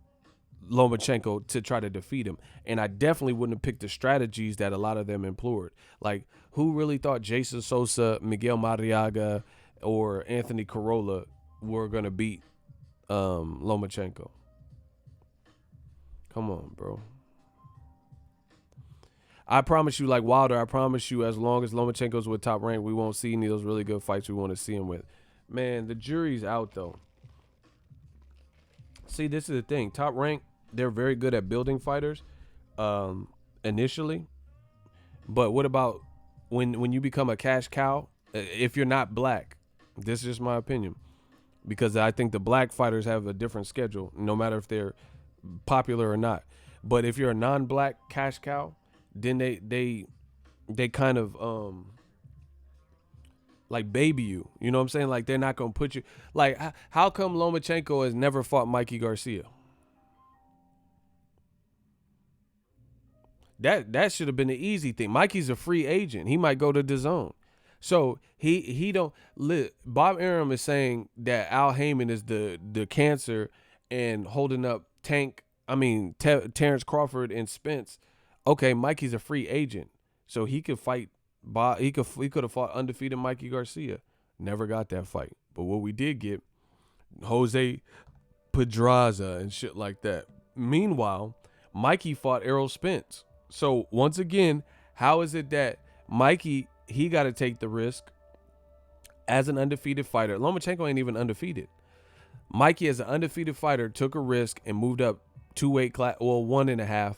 Lomachenko to try to defeat him. And I definitely wouldn't have picked the strategies that a lot of them employed. Like, who really thought Jason Sosa, Miguel Mariaga, or Anthony Corolla were going to beat Lomachenko? Come on, bro. I promise you, like Wilder, I promise you, as long as Lomachenko's with Top Rank, we won't see any of those really good fights we want to see him with. Man, the jury's out, though. See, this is the thing. Top Rank, they're very good at building fighters initially. But what about when you become a cash cow? If you're not black, this is just my opinion. Because I think the black fighters have a different schedule, no matter if they're popular or not. But if you're a non-black cash cow, then they kind of like baby you. You know what I'm saying? Like, they're not gonna put you. Like, how come Lomachenko has never fought Mikey Garcia? That should have been the easy thing. Mikey's a free agent. He might go to DAZN. So he don't. Bob Arum is saying that Al Heyman is the cancer and holding up Terrence Crawford and Spence. Okay, Mikey's a free agent, so he could fight He could have fought undefeated Mikey Garcia. Never got that fight. But what we did get, Jose Pedraza and shit like that. Meanwhile, Mikey fought Errol Spence. So once again, how is it that Mikey, he got to take the risk as an undefeated fighter? Lomachenko ain't even undefeated. Mikey, as an undefeated fighter, took a risk and moved up 2 weight class, well, 1.5,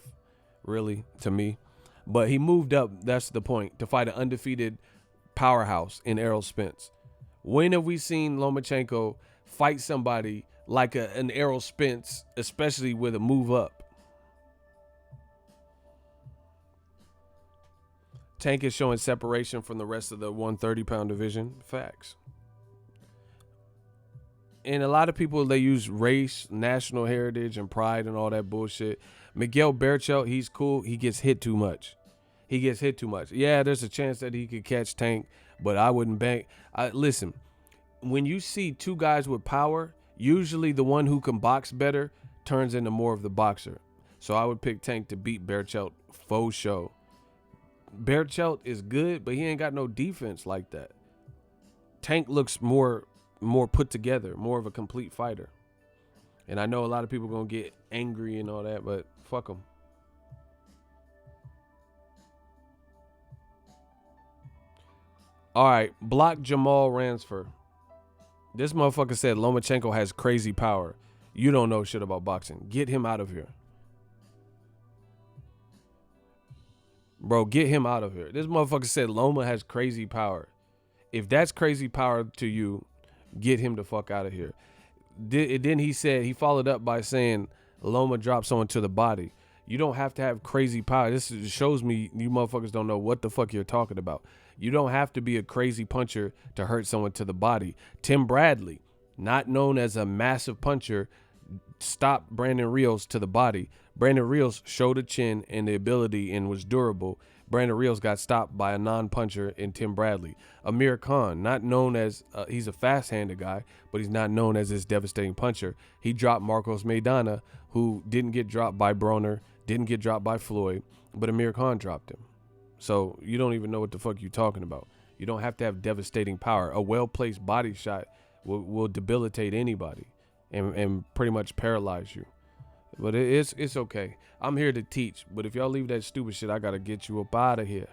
really, to me. But he moved up, that's the point, to fight an undefeated powerhouse in Errol Spence. When have we seen Lomachenko fight somebody like an Errol Spence, especially with a move up? Tank is showing separation from the rest of the 130-pound division. Facts. And a lot of people, they use race, national heritage, and pride and all that bullshit. Miguel Berchelt, he's cool. He gets hit too much. Yeah, there's a chance that he could catch Tank, but I wouldn't bank. Listen, when you see two guys with power, usually the one who can box better turns into more of the boxer. So I would pick Tank to beat Berchelt faux show. Berchelt is good, but he ain't got no defense like that. Tank looks more put together, more of a complete fighter. And I know a lot of people going to get angry and all that, but fuck them. All right, block Jamal Ransford. This motherfucker said Lomachenko has crazy power. You don't know shit about boxing. Get him out of here. Bro, get him out of here. This motherfucker said Loma has crazy power. If that's crazy power to you, get him the fuck out of here. Then he said, he followed up by saying Loma dropped someone to the body. You don't have to have crazy power. This shows me you motherfuckers don't know what the fuck you're talking about. You don't have to be a crazy puncher to hurt someone to the body. Tim Bradley, not known as a massive puncher, stopped Brandon Rios to the body. Brandon Rios showed a chin and the ability and was durable. Brandon Rios got stopped by a non-puncher in Tim Bradley. Amir Khan, not known as, he's a fast-handed guy, but he's not known as this devastating puncher. He dropped Marcos Maidana, who didn't get dropped by Broner, didn't get dropped by Floyd, but Amir Khan dropped him. So you don't even know what the fuck you're talking about. You don't have to have devastating power. A well-placed body shot will debilitate anybody and pretty much paralyze you. But it's okay. I'm here to teach. But if y'all leave that stupid shit, I got to get you up out of here.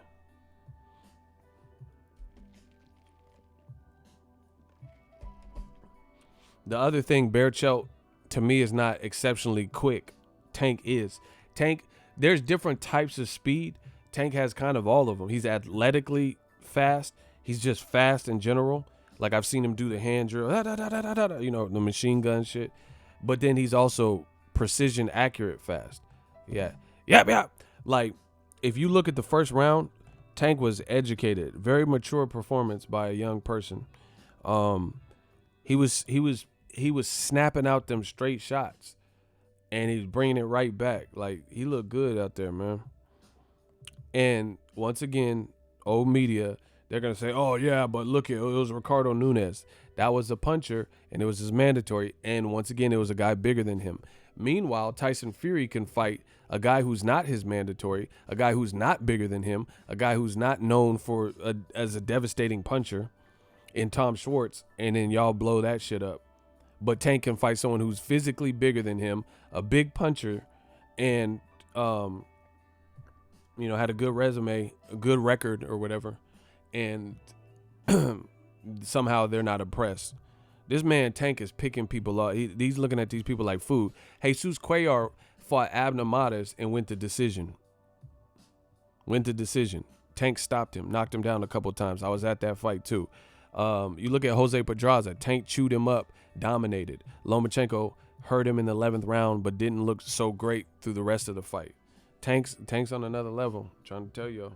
The other thing, Berchelt, to me, is not exceptionally quick. Tank is. Tank, there's different types of speed. Tank has kind of all of them. He's athletically fast. He's just fast in general. Like I've seen him do the hand drill, you know, the machine gun shit. But then he's also precision accurate fast. Yeah. Like if you look at the first round, Tank was educated. Very mature performance by a young person. He was snapping out them straight shots and he's bringing it right back. Like he looked good out there, man. And once again, old media, they're going to say, oh, yeah, but look, it was Ricardo Nunes. That was a puncher, and it was his mandatory. And once again, it was a guy bigger than him. Meanwhile, Tyson Fury can fight a guy who's not his mandatory, a guy who's not bigger than him, a guy who's not known as a devastating puncher in Tom Schwartz, and then y'all blow that shit up. But Tank can fight someone who's physically bigger than him, a big puncher, and had a good resume, a good record or whatever, and somehow they're not impressed. This man Tank is picking people up. He's looking at these people like food. Jesus Cuellar fought Abner Mares and went to decision. Tank stopped him, knocked him down a couple times. I was at that fight too. You look at Jose Pedraza. Tank chewed him up, dominated. Lomachenko hurt him in the 11th round, but didn't look so great through the rest of the fight. Tank's on another level, trying to tell you.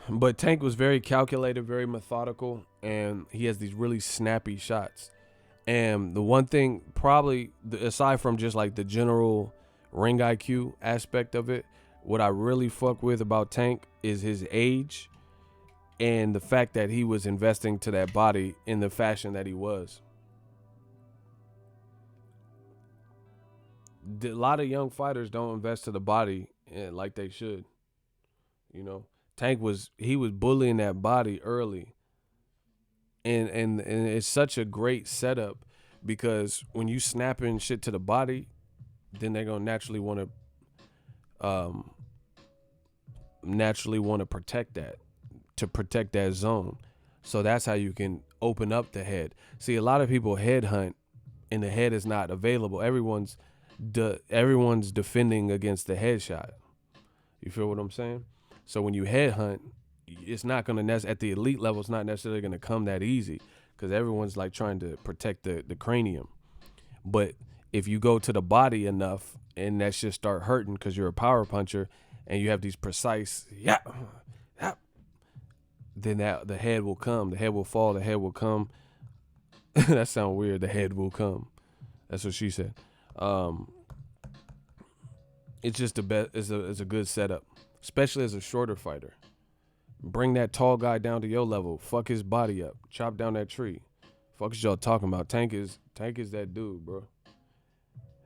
But Tank was very calculated, very methodical, and he has these really snappy shots. And the one thing, probably, aside from just like the general ring IQ aspect of it, what I really fuck with about Tank is his age and the fact that he was investing to that body in the fashion that he was. A lot of young fighters don't invest to the body like they should. Tank was bullying that body early, and it's such a great setup because when you snapping shit to the body, then they're gonna um naturally want to protect that zone. So that's how you can open up the head. See, a lot of people head hunt and the head is not available. Everyone's defending against the headshot. You feel what I'm saying? So when you head hunt, it's not gonna at the elite level. It's not necessarily gonna come that easy because everyone's like trying to protect the cranium. But if you go to the body enough and that shit start hurting because you're a power puncher and you have these precise then the head will come. The head will fall. The head will come. That sounds weird. The head will come. That's what she said. It's just the best. It's a good setup, especially as a shorter fighter. Bring that tall guy down to your level. Fuck his body up. Chop down that tree. Fuck is y'all talking about? Tank is that dude, bro.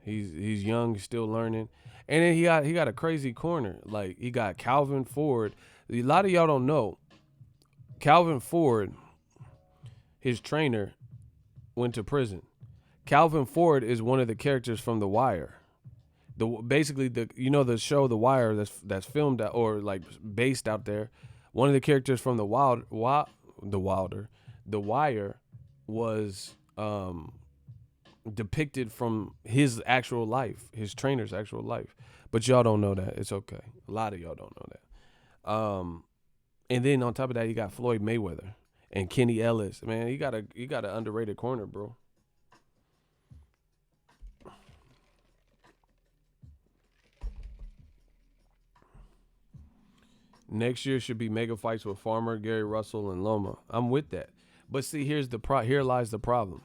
He's young, he's still learning, and then he got a crazy corner. Like he got Calvin Ford. A lot of y'all don't know. Calvin Ford, his trainer, went to prison. Calvin Ford is one of the characters from The Wire. The show The Wire that's filmed out, or like based out there. One of the characters from The Wire was depicted from his actual life, his trainer's actual life. But y'all don't know that. It's okay. A lot of y'all don't know that. And then on top of that, you got Floyd Mayweather and Kenny Ellis. Man, you got an underrated corner, bro. Next year should be mega fights with Farmer, Gary Russell, and Loma. I'm with that. But see, here lies the problem.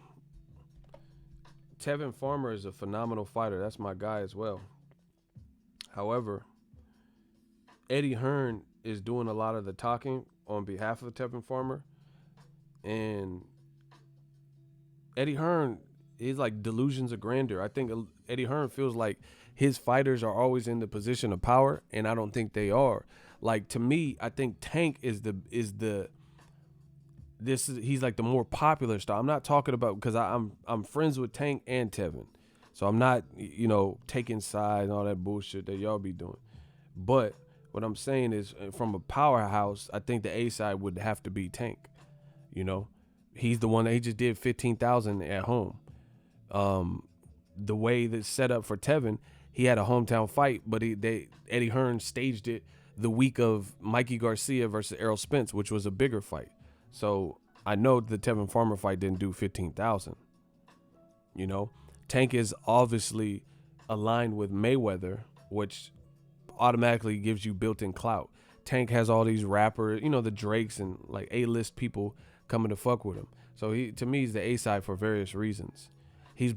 Tevin Farmer is a phenomenal fighter. That's my guy as well. However, Eddie Hearn is doing a lot of the talking on behalf of Tevin Farmer. And Eddie Hearn is like delusions of grandeur. I think Eddie Hearn feels like his fighters are always in the position of power, and I don't think they are. Like, to me, I think Tank he's like the more popular style. I'm not talking about, because I'm friends with Tank and Tevin. So I'm not, taking sides and all that bullshit that y'all be doing. But what I'm saying is, from a powerhouse, I think the A side would have to be Tank. He's the one that he just did 15,000 at home. The way that's set up for Tevin, he had a hometown fight, but Eddie Hearn staged it the week of Mikey Garcia versus Errol Spence, which was a bigger fight. So I know the Tevin Farmer fight didn't do 15,000. Tank is obviously aligned with Mayweather, which automatically gives you built-in clout. Tank has all these rappers, the Drakes and like A-list people coming to fuck with him. So to me, he's the A-side for various reasons. He's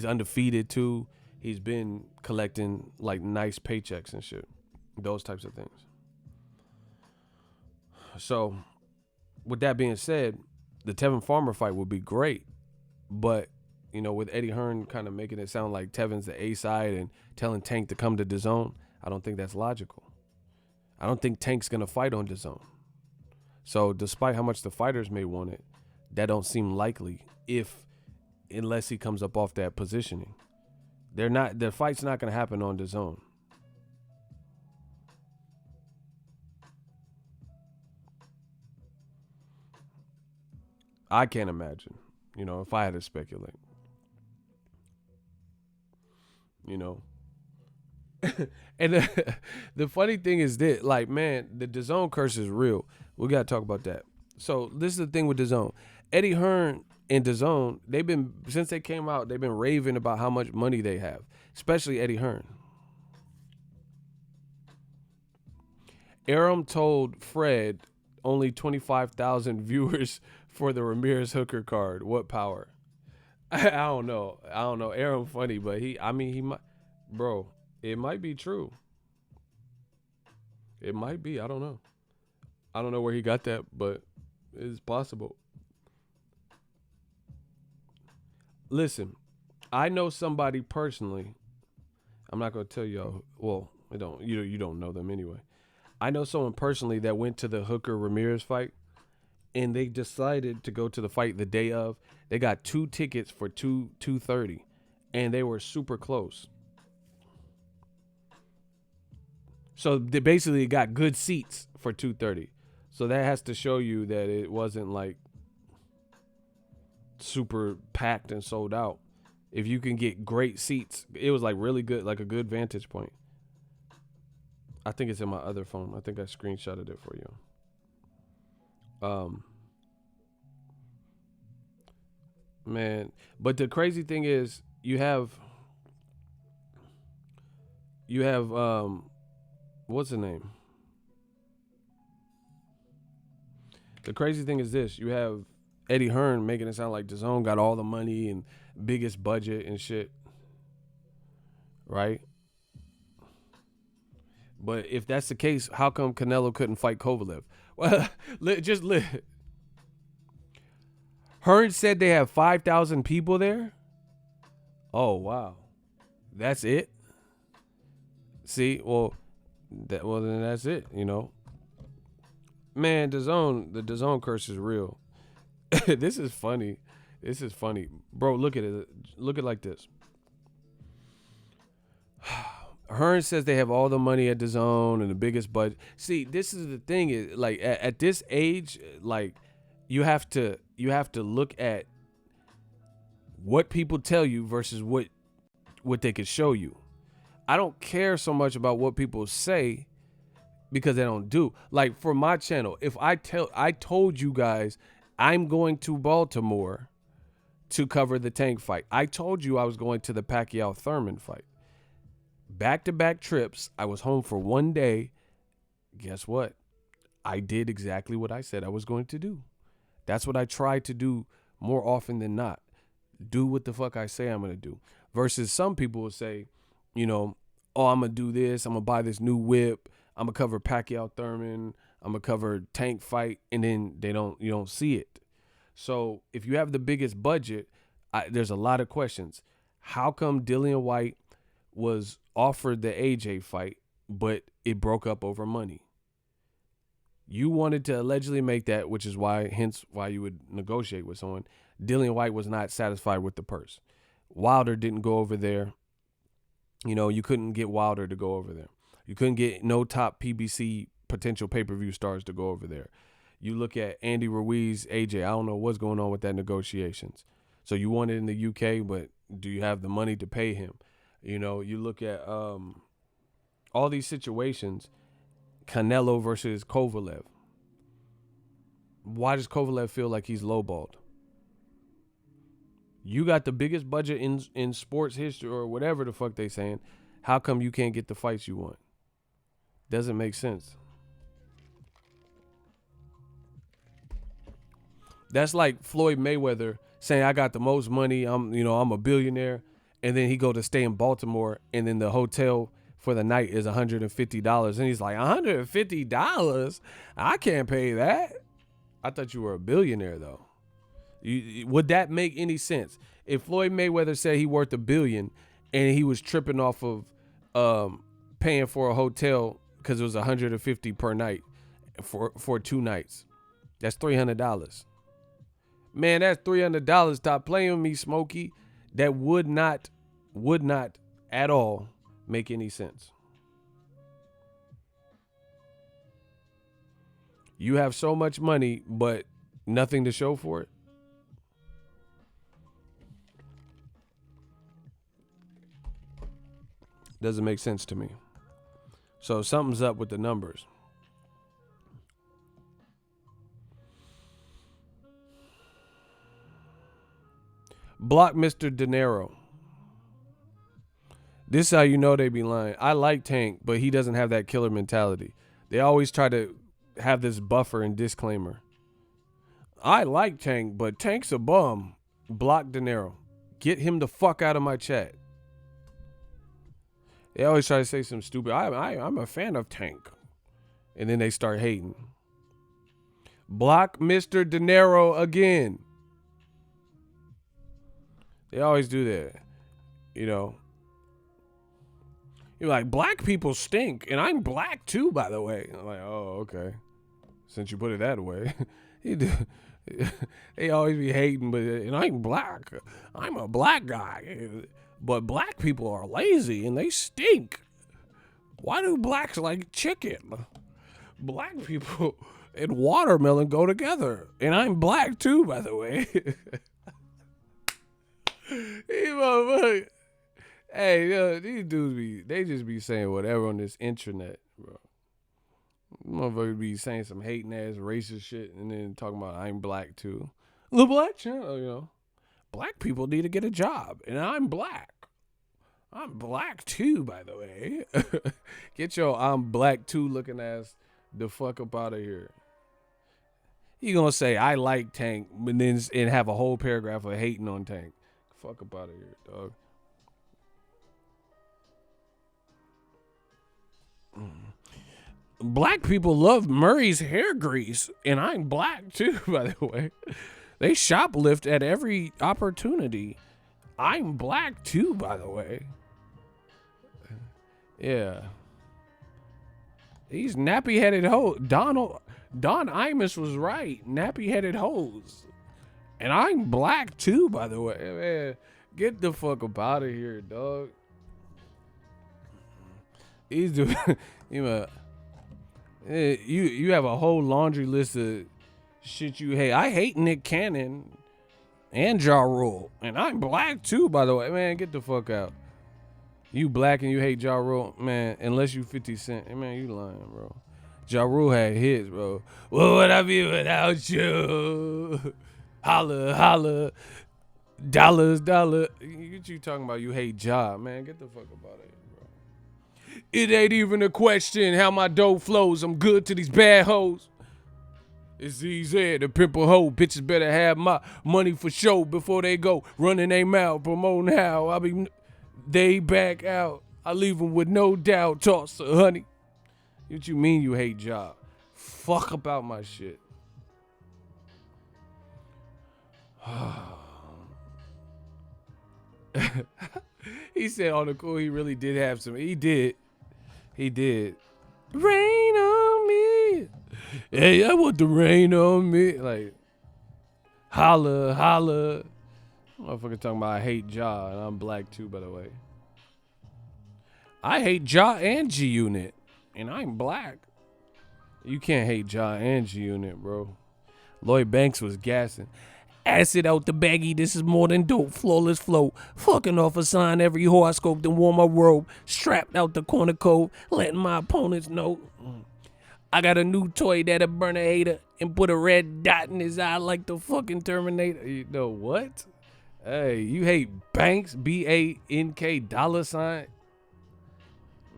undefeated too. He's been collecting like nice paychecks and shit. Those types of things. So with that being said, the Tevin Farmer fight would be great. But, with Eddie Hearn kind of making it sound like Tevin's the A-side and telling Tank to come to DAZN, I don't think that's logical. I don't think Tank's going to fight on DAZN. So despite how much the fighters may want it, that don't seem likely unless he comes up off that positioning. The fight's not going to happen on DAZN. I can't imagine, if I had to speculate. And the funny thing is that, like, man, the DAZN curse is real. We got to talk about that. So this is the thing with DAZN. Eddie Hearn and DAZN, since they came out, they've been raving about how much money they have, especially Eddie Hearn. Aram told Fred only 25,000 viewers for the Ramirez Hooker card. What power? I don't know. Aram funny, but he might, bro. It might be true. It might be. I don't know. I don't know where he got that, but it's possible. Listen, I know somebody personally. I'm not gonna tell y'all. Well, you don't know them anyway. I know someone personally that went to the Hooker-Ramirez fight, and they decided to go to the fight the day of. They got 2 tickets for 2:30, and they were super close. So they basically got good seats for 2:30. So that has to show you that it wasn't like super packed and sold out. If you can get great seats, it was like really good, like a good vantage point. I think it's in my other phone. I think I screenshotted it for you. Man, but the crazy thing is you have what's the name? The crazy thing is this: you have Eddie Hearn making it sound like DAZN got all the money and biggest budget and shit, right? But if that's the case, how come Canelo couldn't fight Kovalev? Well, Hearn said they have 5,000 people there. Oh wow, that's it. See, well, then that's it. You know, man, the DAZN curse is real. This is funny. This is funny, bro. Look at it. Look at it like this. Hearn says they have all the money at DAZN and the biggest budget. See, this is the thing is like at this age, like you have to look at what people tell you versus what they could show you. I don't care so much about what people say because they don't do. Like for my channel, if I told you guys I'm going to Baltimore to cover the Tank fight. I told you I was going to the Pacquiao Thurman fight. Back-to-back trips. I was home for 1 day. Guess what? I did exactly what I said I was going to do. That's what I try to do more often than not. Do what the fuck I say I'm going to do. Versus some people will say, you know, oh, I'm going to do this. I'm going to buy this new whip. I'm going to cover Pacquiao Thurman. I'm going to cover Tank fight. And then you don't see it. So if you have the biggest budget, there's a lot of questions. How come Dillian White was offered the AJ fight, but it broke up over money? You wanted to allegedly make that, which is hence why you would negotiate with someone. Dillian White was not satisfied with the purse. Wilder didn't go over there. You know, you couldn't get Wilder to go over there. You couldn't get no top PBC potential pay-per-view stars to go over there. You look at Andy Ruiz, AJ, I don't know what's going on with that negotiations. So you want it in the UK, but do you have the money to pay him? You know, you look at all these situations, Canelo versus Kovalev. Why does Kovalev feel like he's lowballed? You got the biggest budget in sports history or whatever the fuck they saying. How come you can't get the fights you want? Doesn't make sense. That's like Floyd Mayweather saying, I got the most money. I'm a billionaire. And then he go to stay in Baltimore, and then the hotel for the night is $150. And he's like, $150? I can't pay that. I thought you were a billionaire, though. Would that make any sense? If Floyd Mayweather said he worth $1 billion and he was tripping off of paying for a hotel because it was $150 per night for 2 nights, that's $300. Man, that's $300. Stop playing with me, Smokey. That would not at all make any sense. You have so much money, but nothing to show for it. Doesn't make sense to me. So something's up with the numbers. Block Mr. De Niro. This is how you know they be lying. I like Tank, but he doesn't have that killer mentality. They always try to have this buffer and disclaimer. I like Tank, but Tank's a bum. Block De Niro. Get him the fuck out of my chat. They always try to say some stupid, I'm a fan of Tank. And then they start hating. Block Mr. De Niro again. They always do that. You know. You're like, black people stink, and I'm black too, by the way. I'm like, oh, okay. Since you put it that way, you do. They always be hating, but and I'm black. I'm a black guy, but black people are lazy and they stink. Why do blacks like chicken? Black people and watermelon go together, and I'm black too, by the way. Hey, yo, these dudes they just be saying whatever on this internet, bro. Motherfuckers be saying some hating ass racist shit and then talking about I'm black too. The black channel, black people need to get a job, and I'm black. I'm black too, by the way. Get your I'm black too looking ass the fuck up out of here. You gonna say I like Tank, but then and have a whole paragraph of hating on Tank. Fuck up out of here, dog. Black people love Murray's hair grease, and I'm black too, by the way. They shoplift at every opportunity. I'm black too, by the way. Yeah. These nappy-headed hoes. Don Imus was right. Nappy-headed hoes. And I'm black too, by the way. Man, get the fuck up out of here, dog. These dudes, you have a whole laundry list of shit you hate. I hate Nick Cannon and Ja Rule. And I'm black too, by the way. Man, get the fuck out. You black and you hate Ja Rule, man, unless you 50 Cent. Hey, man, you lying, bro. Ja Rule had hits, bro. What would I be without you? Holla, holla. Dollars, dollar. What you talking about? You hate Ja, man. Get the fuck up out of here, bro. It ain't even a question how my dough flows. I'm good to these bad hoes. It's easy, the pimple hoe. Bitches better have my money for show before they go running their mouth, promoting how they back out. I leave them with no doubt. Toss to honey. What you mean you hate Ja? Fuck about my shit. He said on the cool he really did have some. He did. Rain on me. Hey, I want the rain on me. Like, holla, holla. Motherfucker talking about I hate Ja, and I'm black too, by the way. I hate Ja and G-Unit, and I'm black. You can't hate Ja and G-Unit, bro. Lloyd Banks was gassing. Acid out the baggie, this is more than dope. Flawless flow. Fucking off a sign every horoscope, then wore my robe. Strapped out the corner code, letting my opponents know. I got a new toy that'll burn a hater and put a red dot in his eye like the fucking Terminator. You know what? Hey, you hate Banks? B-A-N-K $?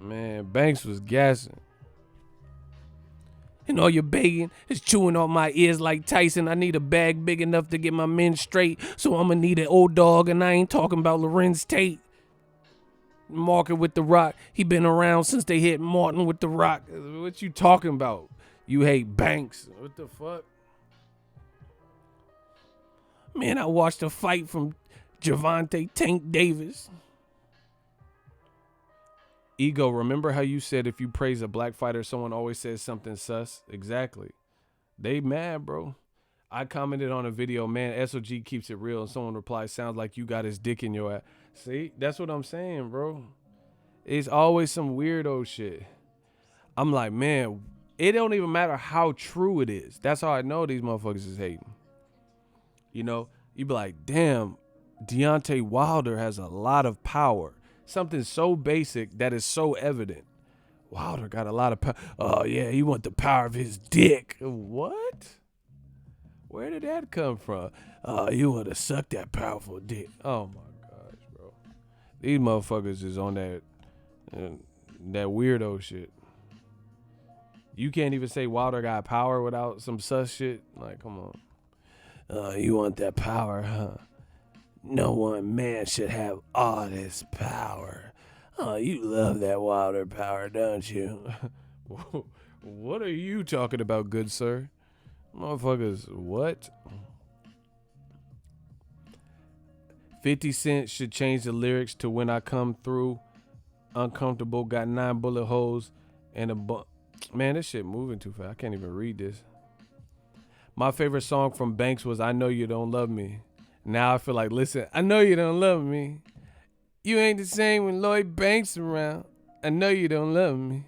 Man, Banks was gassing. And all your begging is chewing on my ears like Tyson. I need a bag big enough to get my men straight. So I'ma need an old dog, and I ain't talking about Lorenz Tate. Market with the Rock. He been around since they hit Martin with the Rock. What you talking about? You hate Banks. What the fuck? Man, I watched a fight from Gervonta Tank Davis. Ego, remember how you said if you praise a black fighter, someone always says something sus? Exactly. They mad, bro. I commented on a video, man, SOG keeps it real. And someone replies, sounds like you got his dick in your ass. See, that's what I'm saying, bro. It's always some weirdo shit. I'm like, man, it don't even matter how true it is. That's how I know these motherfuckers is hating. You know, you be like, damn, Deontay Wilder has a lot of power. Something so basic that is so evident. Wilder got a lot of power. Oh, yeah, he want the power of his dick. What? Where did that come from? Oh, you want to suck that powerful dick. Oh, my gosh, bro. These motherfuckers is on that weirdo shit. You can't even say Wilder got power without some sus shit. Like, come on. You want that power, huh? No one man should have all this power. Oh, you love that Wilder power, don't you? What are you talking about, good sir? Motherfuckers, what? 50 Cent should change the lyrics to when I come through. Uncomfortable got 9 bullet holes and a man, this shit moving too fast. I can't even read this. My favorite song from Banks was I Know You Don't Love Me. Now I feel like, listen, I know you don't love me. You ain't the same when Lloyd Banks around. I know you don't love me.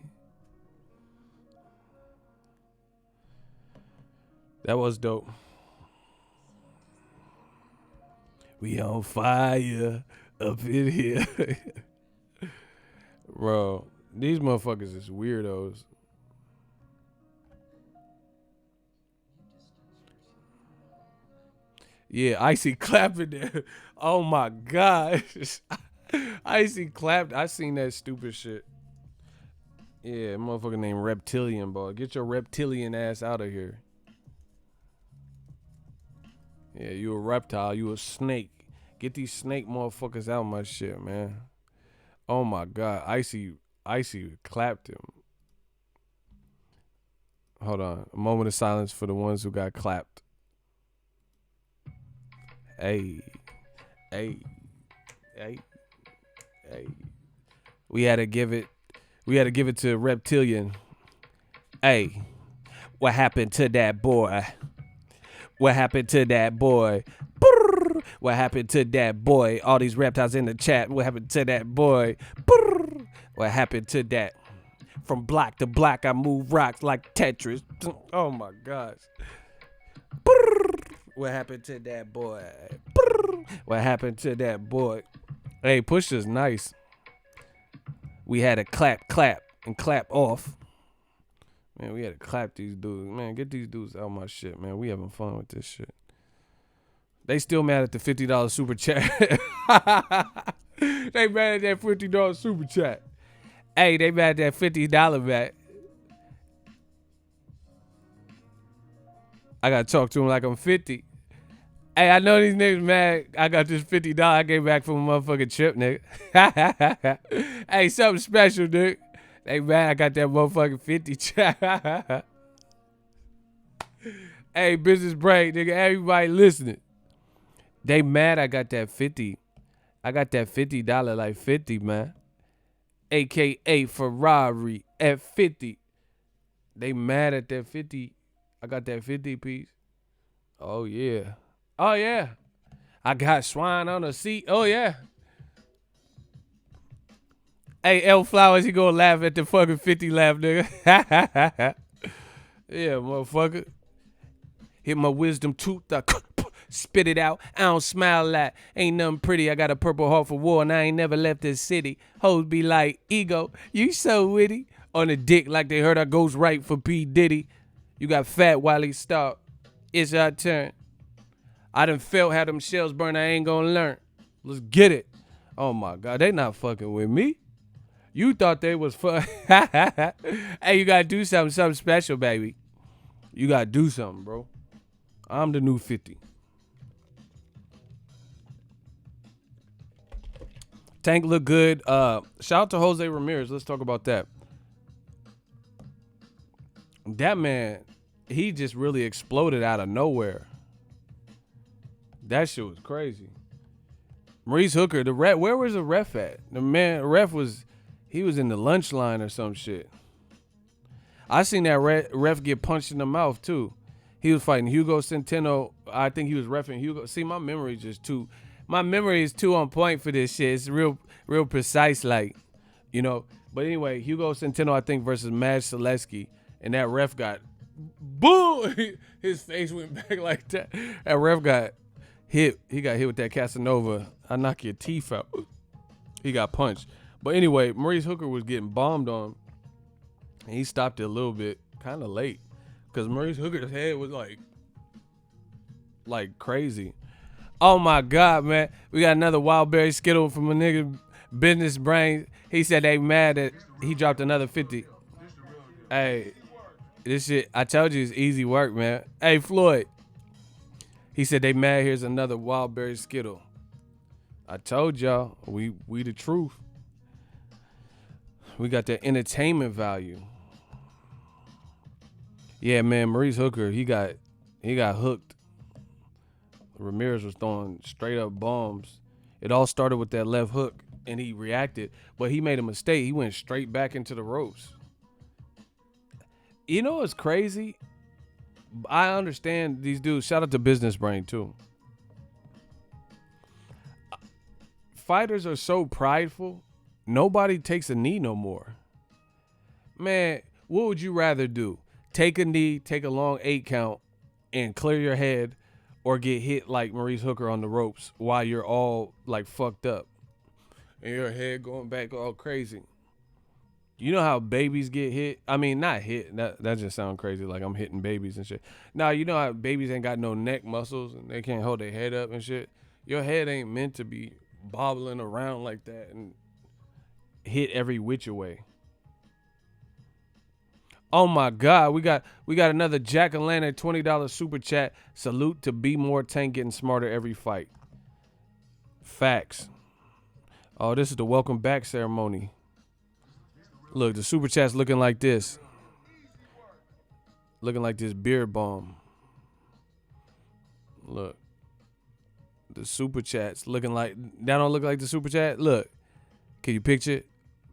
That was dope. We on fire up in here. Bro, these motherfuckers is weirdos. Yeah, Icy clapping there. Oh my gosh. Icy clapped. I seen that stupid shit. Yeah, motherfucker named Reptilian, boy. Get your reptilian ass out of here. Yeah, you a reptile. You a snake. Get these snake motherfuckers out of my shit, man. Oh my god. Icy clapped him. Hold on. A moment of silence for the ones who got clapped. Hey. Hey. Hey. Hey. We had to give it to Reptilian. Hey. What happened to that boy? What happened to that boy? Brrr. What happened to that boy? All these reptiles in the chat. What happened to that boy? Brrr. What happened to that? From block to block, I move rocks like Tetris. Oh my gosh. Brrr. What happened to that boy? Brrr. What happened to that boy? Hey, Pusha's nice. We had to clap, and clap off. Man, we had to clap these dudes. Man, get these dudes out of my shit, man. We having fun with this shit. They still mad at the $50 super chat. They mad at that $50 super chat. Hey, they mad at that $50 back. I gotta talk to him like I'm 50. Hey, I know these niggas mad. I got this $50 I gave back from a motherfucking trip, nigga. Hey, something special, nigga. They mad I got that motherfucking 50 chat. Hey, business break, nigga. Everybody listening. They mad I got that 50. I got that $50 like 50, man. AKA Ferrari at 50. They mad at that 50. I got that 50 piece. Oh, yeah. Oh, yeah. I got swine on the seat. Oh, yeah. Hey, L Flowers, he gonna laugh at the fucking 50 laugh, nigga. Yeah, motherfucker. Hit my wisdom tooth. Spit it out. I don't smile like ain't nothing pretty. I got a purple heart for war and I ain't never left this city. Hoes be like, ego, you so witty. On the dick like they heard I goes right for P. Diddy. You got fat while he stopped. It's our turn. I done felt how them shells burn. I ain't gonna learn. Let's get it. Oh my God, they not fucking with me. You thought they was fun. Hey, you gotta do something special, baby. You gotta do something, bro. I'm the new 50. Tank look good. Shout out to Jose Ramirez. Let's talk about that. That man, he just really exploded out of nowhere. That shit was crazy. Maurice Hooker, the ref, where was the ref at? The ref was in the lunch line or some shit. I seen that ref get punched in the mouth too. He was fighting Hugo Centeno. I think he was reffing Hugo. See, my memory is too on point for this shit. It's real precise, like, you know. But anyway, Hugo Centeno, I think, versus Maj Selesky, and that ref got boom. His face went back like that. That ref got hit. He got hit with that Casanova. I knock your teeth out. He got punched. But anyway, Maurice Hooker was getting bombed on. And he stopped it a little bit, kind of late. Because Maurice Hooker's head was like crazy. Oh my God, man. We got another Wildberry Skittle from a nigga Business Brain. He said they mad that he dropped another 50. Hey, this shit, I told you it's easy work, man. Hey, Floyd. He said they mad here's another Wildberry Skittle. I told y'all, we the truth. We got that entertainment value. Yeah, man, Maurice Hooker, he got hooked. Ramirez was throwing straight up bombs. It all started with that left hook. and he reacted, but he made a mistake. He went straight back into the ropes. You know what's crazy? I understand these dudes. Shout out to Business Brain too. Fighters are so prideful. Nobody takes a knee no more. Man, what would you rather do? Take a knee, take a long 8 count, and clear your head, or get hit like Maurice Hooker on the ropes while you're all like fucked up and your head going back all crazy? You know how babies get hit? I mean, not hit. That just sounds crazy, like I'm hitting babies and shit. Nah, you know how babies ain't got no neck muscles and they can't hold their head up and shit? Your head ain't meant to be bobbling around like that and hit every which way. Oh my God, we got another Jack Atlanta $20 super chat. Salute to Be More Tank getting smarter every fight. Facts. Oh, this is the welcome back ceremony. Look, the super chat's looking like this. Looking like this beard balm. Look. The super chat's looking like, that don't look like the super chat? Look. Can you picture it?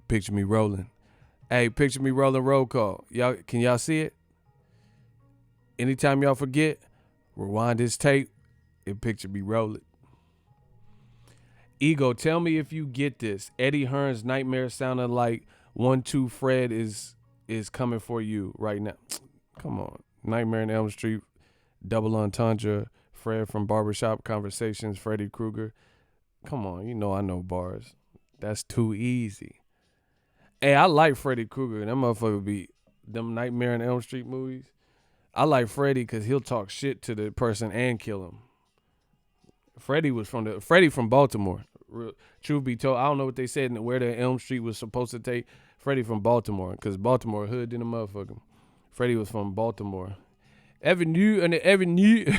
Picture me rolling. Hey, picture me rolling roll call. Can y'all see it? Anytime y'all forget, rewind this tape and picture me rolling. Ego, tell me if you get this. Eddie Hearn's nightmare sounded like 1-2 Fred is coming for you right now. Come on. Nightmare on Elm Street, Double Entendre, Fred from Barbershop Conversations, Freddy Krueger. Come on, you know I know bars. That's too easy. Hey, I like Freddy Krueger. That motherfucker be them Nightmare on Elm Street movies. I like Freddy because he'll talk shit to the person and kill him. Freddy from Baltimore. Truth be told, I don't know what they said and where the Elm Street was supposed to take. Freddy from Baltimore, because Baltimore hood in a motherfucker. Freddy was from Baltimore. Avenue and the Avenue.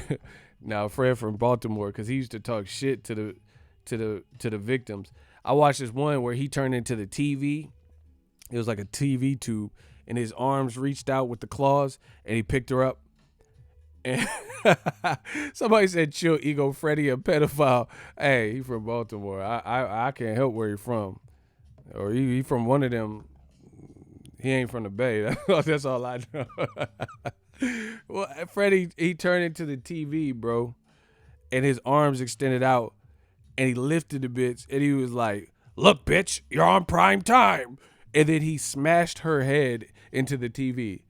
Now Fred from Baltimore, because he used to talk shit to the victims. I watched this one where he turned into the TV. It was like a TV tube, and his arms reached out with the claws, and he picked her up. And somebody said, "Chill, Ego, Freddy a pedophile." Hey, he from Baltimore. I can't help where he from, or he from one of them. He ain't from the Bay. That's all I know. Well, Freddy, he turned into the TV, bro, and his arms extended out, and he lifted the bitch, and he was like, "Look, bitch, you're on prime time." And then he smashed her head into the TV.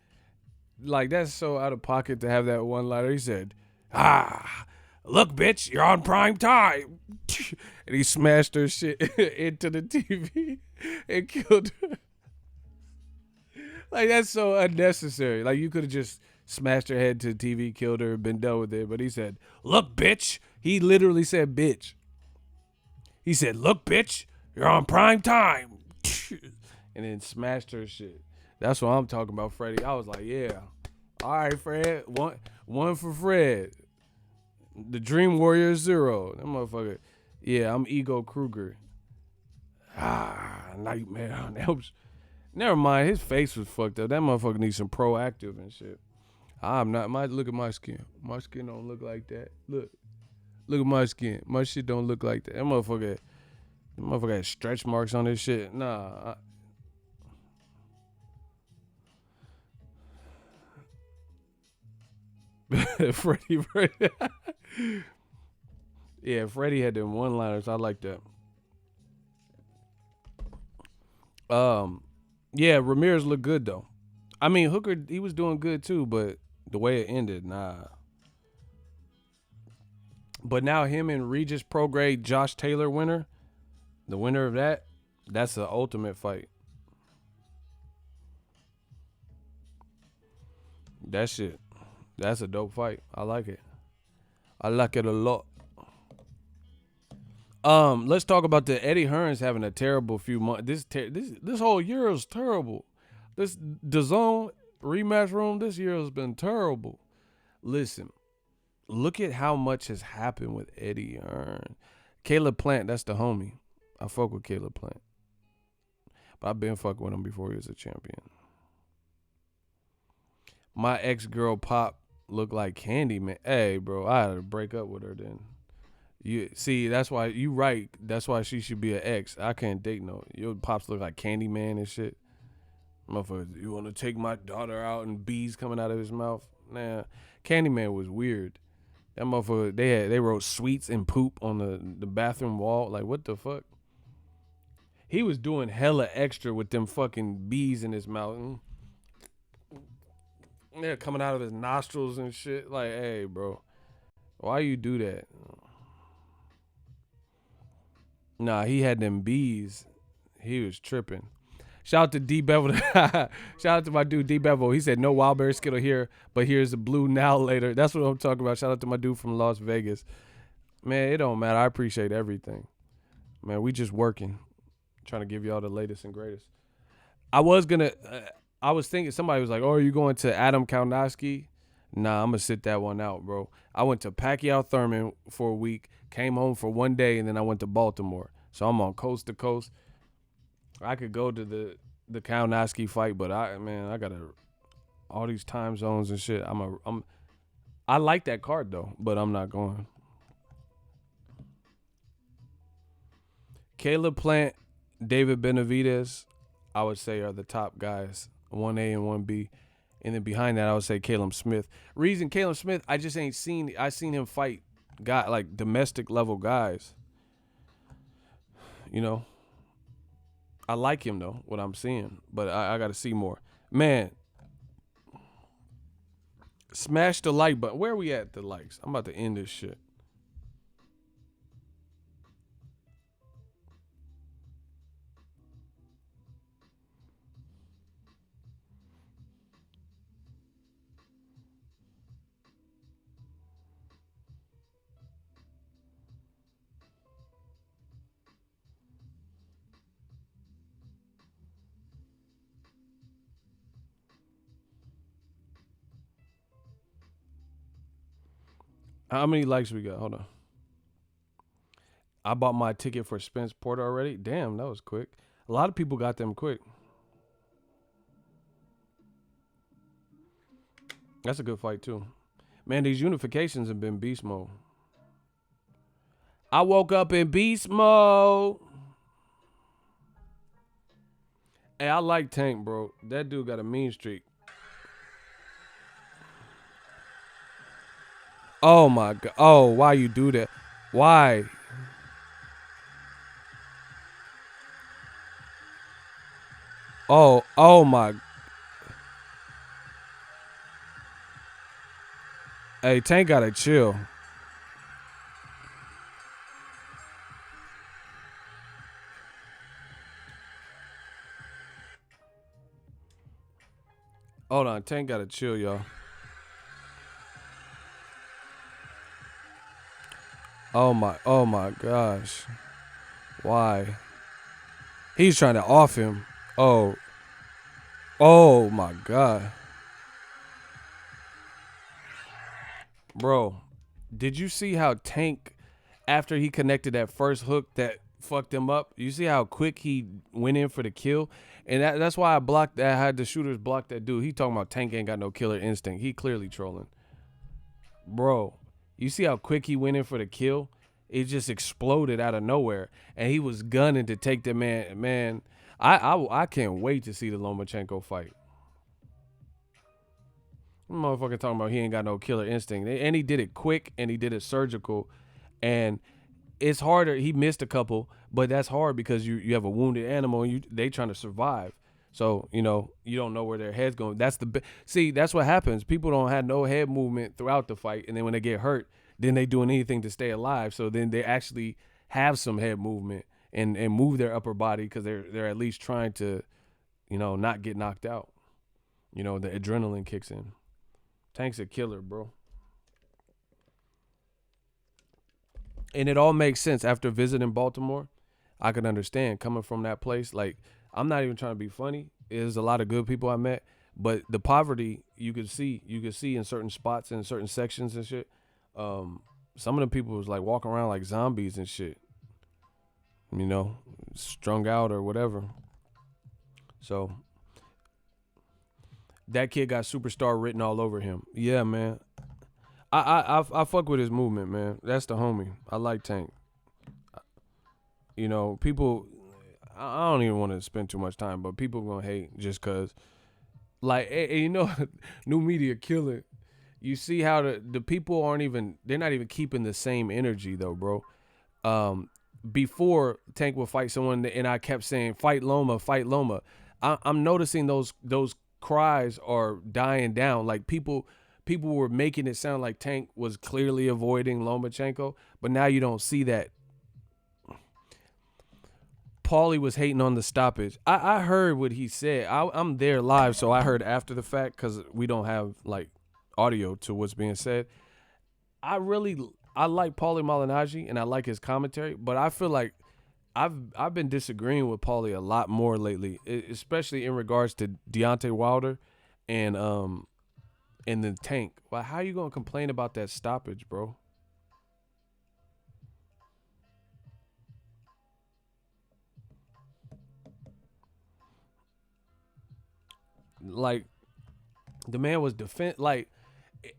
Like, that's so out of pocket to have that one liner. He said, "Look, bitch, you're on prime time." And he smashed her shit into the TV and killed her. Like, that's so unnecessary. Like, you could have just smashed her head to the TV, killed her, been done with it. But he said, "Look, bitch." He literally said, "bitch." He said, "Look, bitch, you're on prime time." And then smashed her shit. That's what I'm talking about, Freddie. I was like, yeah. All right, Fred. One for Fred. The Dream Warrior 0. That motherfucker. Yeah, I'm Ego Kruger. Nightmare on Elm Street. Never mind. His face was fucked up. That motherfucker needs some Proactive and shit. I'm not. Look at my skin. My skin don't look like that. Look at my skin. My shit don't look like that. That motherfucker has stretch marks on his shit. Nah. Freddie. Yeah, Freddie had them one-liners. I like that. Yeah, Ramirez looked good though. I mean, Hooker, he was doing good too, but the way it ended, nah. But now him and Regis Prograde, Josh Taylor winner, the winner of that's the ultimate fight. That shit. That's a dope fight. I like it. I like it a lot. Let's talk about the Eddie Hearn's having a terrible few months. This whole year is terrible. This DAZN rematch room this year has been terrible. Listen, look at how much has happened with Eddie Hearn. Caleb Plant, that's the homie. I fuck with Caleb Plant, but I've been fucking with him before he was a champion. My ex-girl Pop looked like Candy, man. Hey, bro, I had to break up with her then. You see, that's why you right. That's why she should be an ex. I can't date no. Your pops look like Candyman and shit. Motherfucker, you want to take my daughter out and bees coming out of his mouth? Nah, Candyman was weird. That motherfucker, they wrote sweets and poop on the bathroom wall. Like, what the fuck? He was doing hella extra with them fucking bees in his mouth. They're coming out of his nostrils and shit. Like, hey, bro, why you do that? Nah, he had them bees. He was tripping. Shout out to D Bevel. Shout out to my dude D Bevel. He said no Wildberry Skittle here, but here's a blue now later. That's what I'm talking about. Shout out to my dude from Las Vegas. Man, it don't matter. I appreciate everything. Man, we just working, trying to give y'all the latest and greatest. I was thinking somebody was like, "Oh, are you going to Adam Kaunowski?" Nah, I'm gonna sit that one out, bro. I went to Pacquiao Thurman for a week, came home for one day, and then I went to Baltimore. So I'm on coast to coast. I could go to the Kaunowski fight, but I gotta all these time zones and shit. I like that card though, but I'm not going. Caleb Plant, David Benavidez, I would say are the top guys, 1A and 1B. And then behind that, I would say Caleb Smith. Reason Caleb Smith, I just ain't seen. I seen him fight like domestic level guys. You know, I like him though. What I'm seeing, but I got to see more. Man, smash the like button. Where are we at the likes? I'm about to end this shit. How many likes we got? Hold on. I bought my ticket for Spence Porter already. Damn, that was quick. A lot of people got them quick. That's a good fight too. Man, these unifications have been beast mode. I woke up in beast mode. Hey, I like Tank, bro. That dude got a mean streak. Oh my god. Oh, why you do that? Why? Oh my. Hey, Tank gotta chill. Hold on, Tank gotta chill, y'all. Oh my gosh. Why? He's trying to off him. Oh my god. Bro, did you see how Tank, after he connected that first hook that fucked him up, you see how quick he went in for the kill? And that's why I had the shooters block that dude. He talking about Tank ain't got no killer instinct. He clearly trolling. Bro, you see how quick he went in for the kill? It just exploded out of nowhere. And he was gunning to take the man. Man, I can't wait to see the Lomachenko fight. Motherfucker talking about he ain't got no killer instinct. And he did it quick and he did it surgical. And it's harder. He missed a couple, but that's hard because you have a wounded animal and they trying to survive. So, you don't know where their head's going. See, that's what happens. People don't have no head movement throughout the fight. And then when they get hurt, then they doing anything to stay alive. So then they actually have some head movement and move their upper body because they're at least trying to, not get knocked out. The adrenaline kicks in. Tank's a killer, bro. And it all makes sense. After visiting Baltimore, I can understand coming from that place. Like, I'm not even trying to be funny. There's a lot of good people I met, but the poverty you could see in certain spots and certain sections and shit. Some of the people was like walking around like zombies and shit. Strung out or whatever. So that kid got superstar written all over him. Yeah, man. I fuck with his movement, man. That's the homie. I like Tank. You know, people. I don't even want to spend too much time, but people gonna hate just cause. Like, you know, new media killing. You see how the people aren't even. They're not even keeping the same energy though, bro. Before Tank would fight someone, and I kept saying, "Fight Loma, fight Loma." I'm noticing those cries are dying down. Like people were making it sound like Tank was clearly avoiding Lomachenko, but now you don't see that. Paulie was hating on the stoppage. I heard what he said. I'm there live, so I heard after the fact because we don't have like audio to what's being said. I like Paulie Malignaggi and I like his commentary, but I feel like I've been disagreeing with Paulie a lot more lately, especially in regards to Deontay Wilder and the Tank. Well, how you gonna complain about that stoppage, bro? Like the man was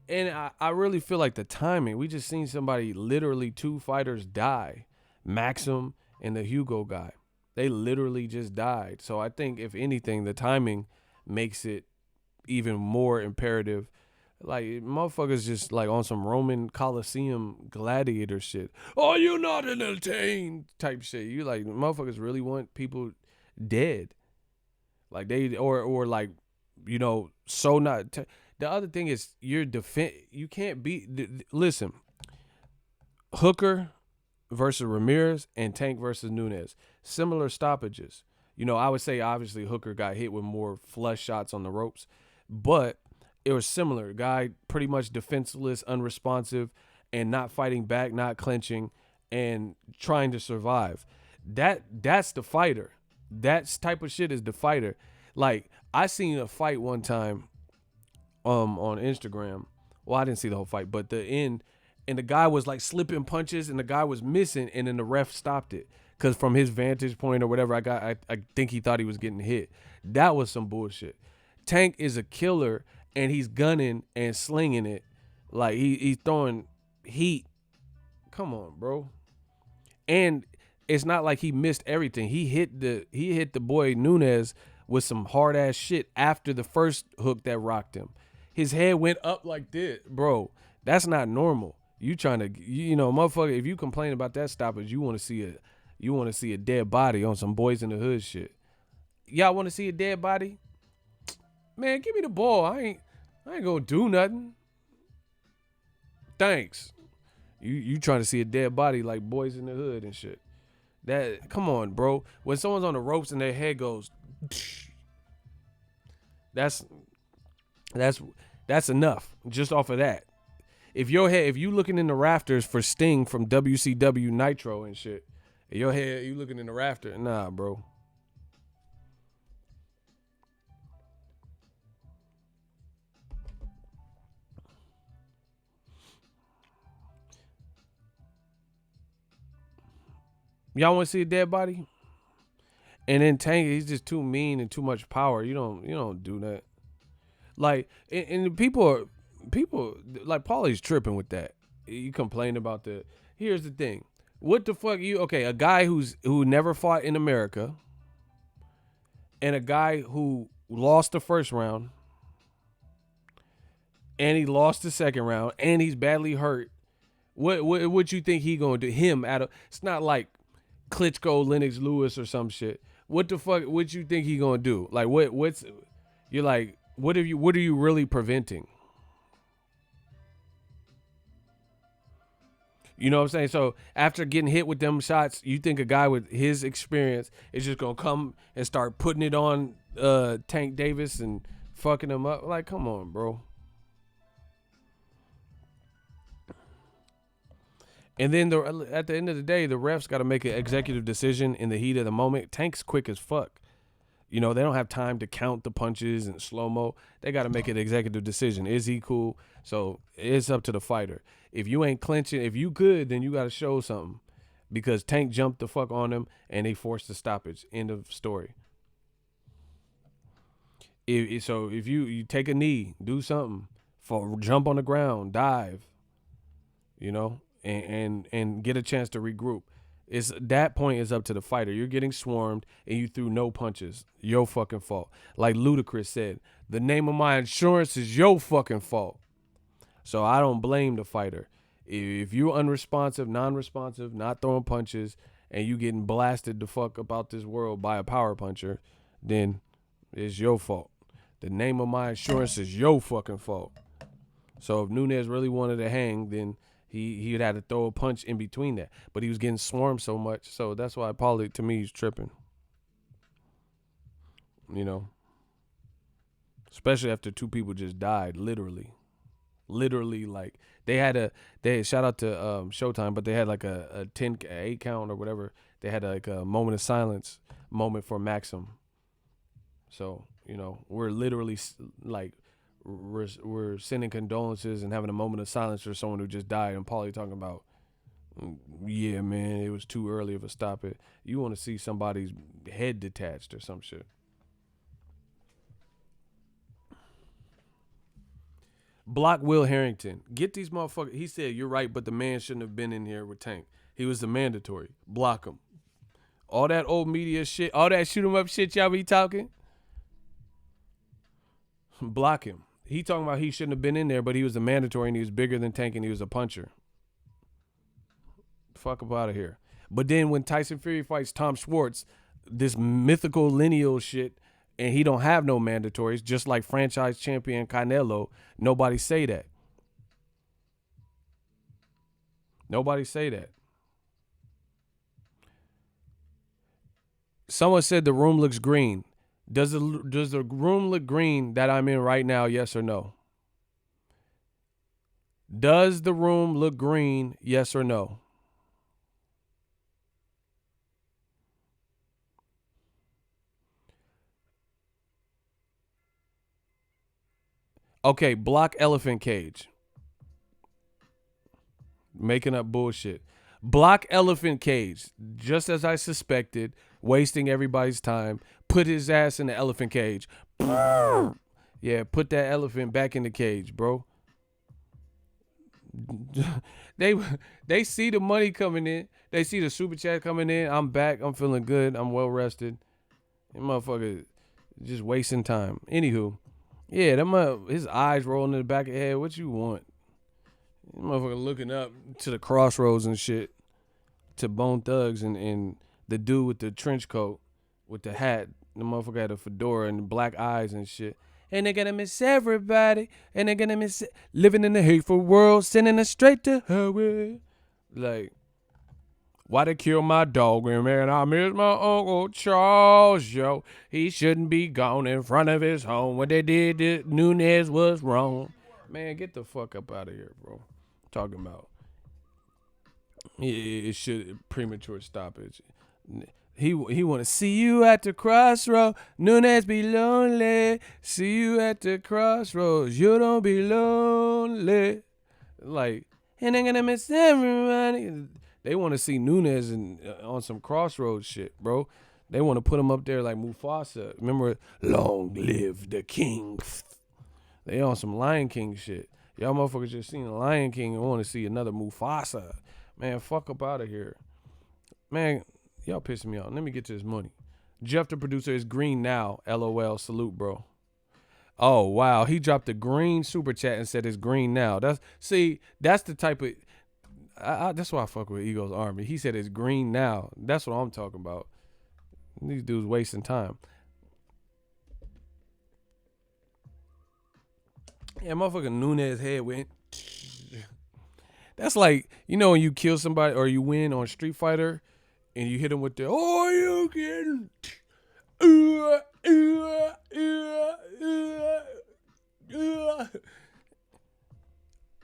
and I really feel like the timing. We just seen somebody literally two fighters die, Maxim and the Hugo guy. They literally just died. So I think if anything, the timing makes it even more imperative. Like motherfuckers just like on some Roman Coliseum gladiator shit. Oh, you not entertained type shit. You like motherfuckers really want people dead. Like they or like so not. The other thing is you can't be. Listen, Hooker versus Ramirez and Tank versus Nunes, similar stoppages. I would say obviously Hooker got hit with more flush shots on the ropes, but it was similar. Guy pretty much defenseless, unresponsive, and not fighting back, not clinching, and trying to survive. That's the fighter. That type of shit is the fighter. Like I seen a fight one time on Instagram. Well, I didn't see the whole fight, but the end, and the guy was like slipping punches and the guy was missing, and then the ref stopped it. Cause from his vantage point or whatever, I think he thought he was getting hit. That was some bullshit. Tank is a killer and he's gunning and slinging it. Like he's throwing heat. Come on, bro. And it's not like he missed everything. He hit the boy Nunes with some hard ass shit after the first hook that rocked him. His head went up like this, bro. That's not normal. You trying to, motherfucker. If you complain about that stoppage, you want to see a dead body on some Boys in the Hood shit. Y'all want to see a dead body? Man, give me the ball. I ain't gonna do nothing. Thanks. You trying to see a dead body like Boys in the Hood and shit. That come on, bro. When someone's on the ropes and their head goes, that's enough. Just off of that. If you looking in the rafters for Sting from WCW Nitro and shit, your head you looking in the rafter, nah, bro. Y'all want to see a dead body? And then Tank, he's just too mean and too much power. You don't do that. Like, and people like Paulie's tripping with that. You complain about the. Here's the thing. What the fuck a guy who never fought in America, and a guy who lost the first round, and he lost the second round, and he's badly hurt. What you think he gonna do? It's not like Klitschko, Lennox Lewis, or some shit. What the fuck? What you think he gonna do? Like what's you're like? What are you really preventing? You know what I'm saying? So after getting hit with them shots, you think a guy with his experience is just gonna come and start putting it on Tank Davis and fucking him up? Like, come on, bro. And then at the end of the day, the refs got to make an executive decision in the heat of the moment. Tank's quick as fuck. They don't have time to count the punches and slow-mo. They got to make an executive decision. Is he cool? So it's up to the fighter. If you ain't clinching, if you good, then you got to show something. Because Tank jumped the fuck on him, and they forced the stoppage. End of story. If you take a knee, do something. Jump on the ground, dive. and get a chance to regroup. It's that point is up to the fighter. You're getting swarmed and you threw no punches. Your fucking fault. Like Ludacris said, the name of my insurance is your fucking fault. So I don't blame the fighter. If you're unresponsive, non-responsive, not throwing punches, and you getting blasted the fuck about this world by a power puncher, then it's your fault. The name of my insurance is your fucking fault. So if Nunes really wanted to hang, then he'd have to throw a punch in between that. But he was getting swarmed so much. So that's why Paulie, to me, he's tripping. Especially after two people just died, literally, like they had shout out to Showtime, but they had like a 8 count or whatever. They had like a moment of silence moment for Maxim. So we're literally like we're sending condolences and having a moment of silence for someone who just died, and Paulie talking about, yeah man, it was too early of a stop it. You want to see somebody's head detached or some shit. Block Will Harrington. Get these motherfuckers. He said, you're right, but the man shouldn't have been in here with Tank. He was the mandatory. Block him. All that old media shit, all that shoot 'em up shit y'all be talking. Block him. He talking about he shouldn't have been in there, but he was the mandatory and he was bigger than Tank and he was a puncher. Fuck up out of here. But then when Tyson Fury fights Tom Schwartz, this mythical lineal shit, and he don't have no mandatories, just like franchise champion Canelo, nobody say that. Nobody say that. Someone said the room looks green. Does the room look green that I'm in right now, yes or no? Does the room look green, yes or no? Okay, block Elephant Cage. Making up bullshit. Block Elephant Cage. Just as I suspected, wasting everybody's time. Put his ass in the elephant cage. Yeah, put that elephant back in the cage, bro. They see the money coming in. They see the super chat coming in. I'm back. I'm feeling good. I'm well rested. That motherfucker just wasting time. Anywho. Yeah, his eyes rolling in the back of his head. What you want? Motherfucker looking up to the crossroads and shit. To Bone Thugs and the dude with the trench coat with the hat. The motherfucker had a fedora and black eyes and shit. And they're gonna miss everybody. And they're gonna miss living in the hateful world. Sending us straight to hell. Like, why they kill my dog? And man, I miss my Uncle Charles, yo. He shouldn't be gone in front of his home. What they did to Nunes was wrong. Man, get the fuck up out of here, bro. Talking about it should premature stoppage. He want to see you at the crossroads. Nunes be lonely. See you at the crossroads. You don't be lonely. Like, and they're gonna miss everybody. They want to see Nunes on some crossroads shit, bro. They want to put him up there like Mufasa. Remember, long live the king. They on some Lion King shit. Y'all motherfuckers just seen the Lion King and want to see another Mufasa. Man, fuck up out of here. Man, y'all pissing me off. Let me get to this money. Jeff, the producer, is green now. LOL. Salute, bro. Oh, wow. He dropped a green super chat and said it's green now. That's the type of... that's why I fuck with Eagles Army. He said it's green now. That's what I'm talking about. These dudes wasting time. Yeah, motherfucking Nunes head went. That's like, when you kill somebody or you win on Street Fighter and you hit them with the, oh, you can.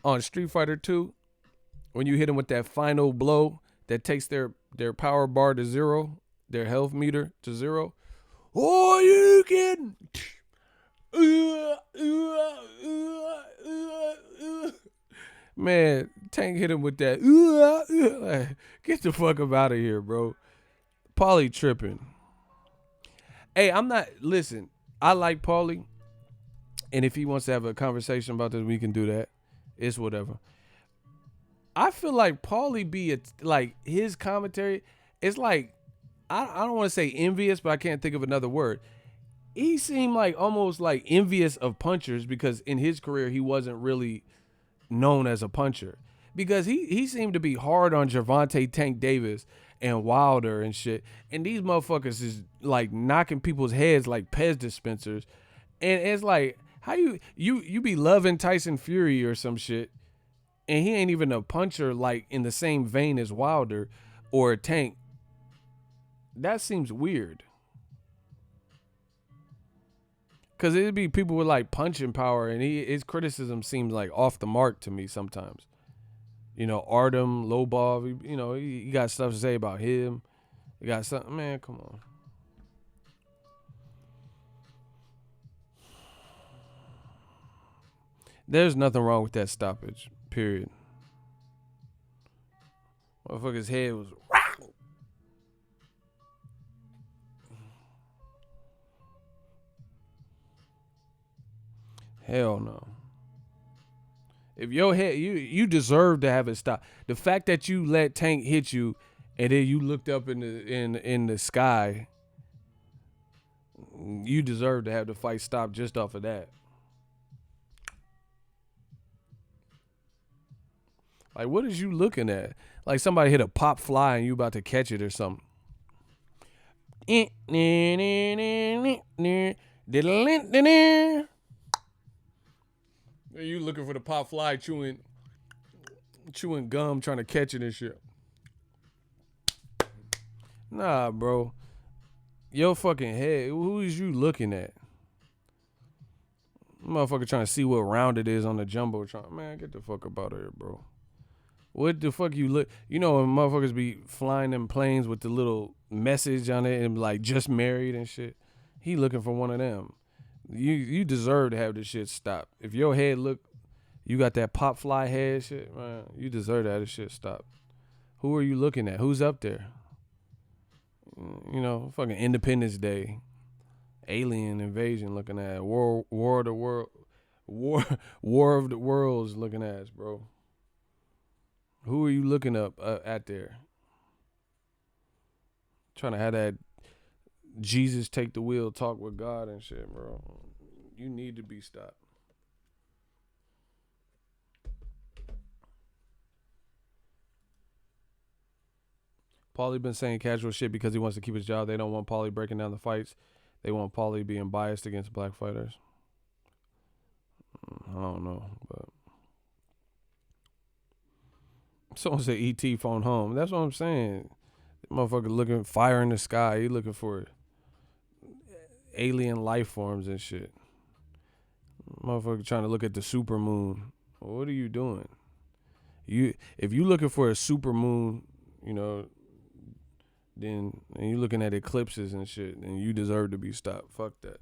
On Street Fighter 2, when you hit them with that final blow that takes their power bar to zero, their health meter to zero. Oh, you can. Man, Tank hit him with that. Get the fuck up out of here, bro. Paulie tripping. Hey, listen, I like Paulie. And if he wants to have a conversation about this, we can do that. It's whatever. I feel like Paulie be like his commentary. It's like I don't want to say envious, but I can't think of another word. He seemed like almost like envious of punchers because in his career he wasn't really known as a puncher. Because he seemed to be hard on Gervonta Tank Davis and Wilder and shit. And these motherfuckers is like knocking people's heads like Pez dispensers. And it's like, how you be loving Tyson Fury or some shit, and he ain't even a puncher like in the same vein as Wilder or Tank. That seems weird. Cause it'd be people with like punching power, and his criticism seems like off the mark to me sometimes. You know, Artem Lobov, you know, he got stuff to say about him. He got something, man. Come on. There's nothing wrong with that stoppage. Period. Motherfucker's head was. Hell no. If your head, you deserve to have it stop. The fact that you let Tank hit you, and then you looked up in the sky, you deserve to have the fight stop just off of that. Like, what is you looking at? Like somebody hit a pop fly and you about to catch it or something. You looking for the pop fly, chewing gum, trying to catch it and shit. Nah, bro. Your fucking head. Who is you looking at? Motherfucker trying to see what round it is on the jumbotron. Man, get the fuck up out of here, bro. What the fuck you look? You know when motherfuckers be flying them planes with the little message on it and like just married and shit. He looking for one of them. You deserve to have this shit stop. If your head look, you got that pop fly head shit, man. You deserve to have this shit stop. Who are you looking at? Who's up there? You know, fucking Independence Day, alien invasion looking at war of the world, war of the worlds looking at, bro. Who are you looking up at there? Trying to have that Jesus take the wheel, talk with God and shit, bro. You need to be stopped. Paulie been saying casual shit because he wants to keep his job. They don't want Paulie breaking down the fights. They want Paulie being biased against black fighters. I don't know, but someone said ET phone home. That's what I'm saying. Motherfucker looking fire in the sky. He looking for alien life forms and shit. Motherfucker trying to look at the super moon. What are you doing? If you looking for a super moon, you know, then and you looking at eclipses and shit, and you deserve to be stopped. Fuck that.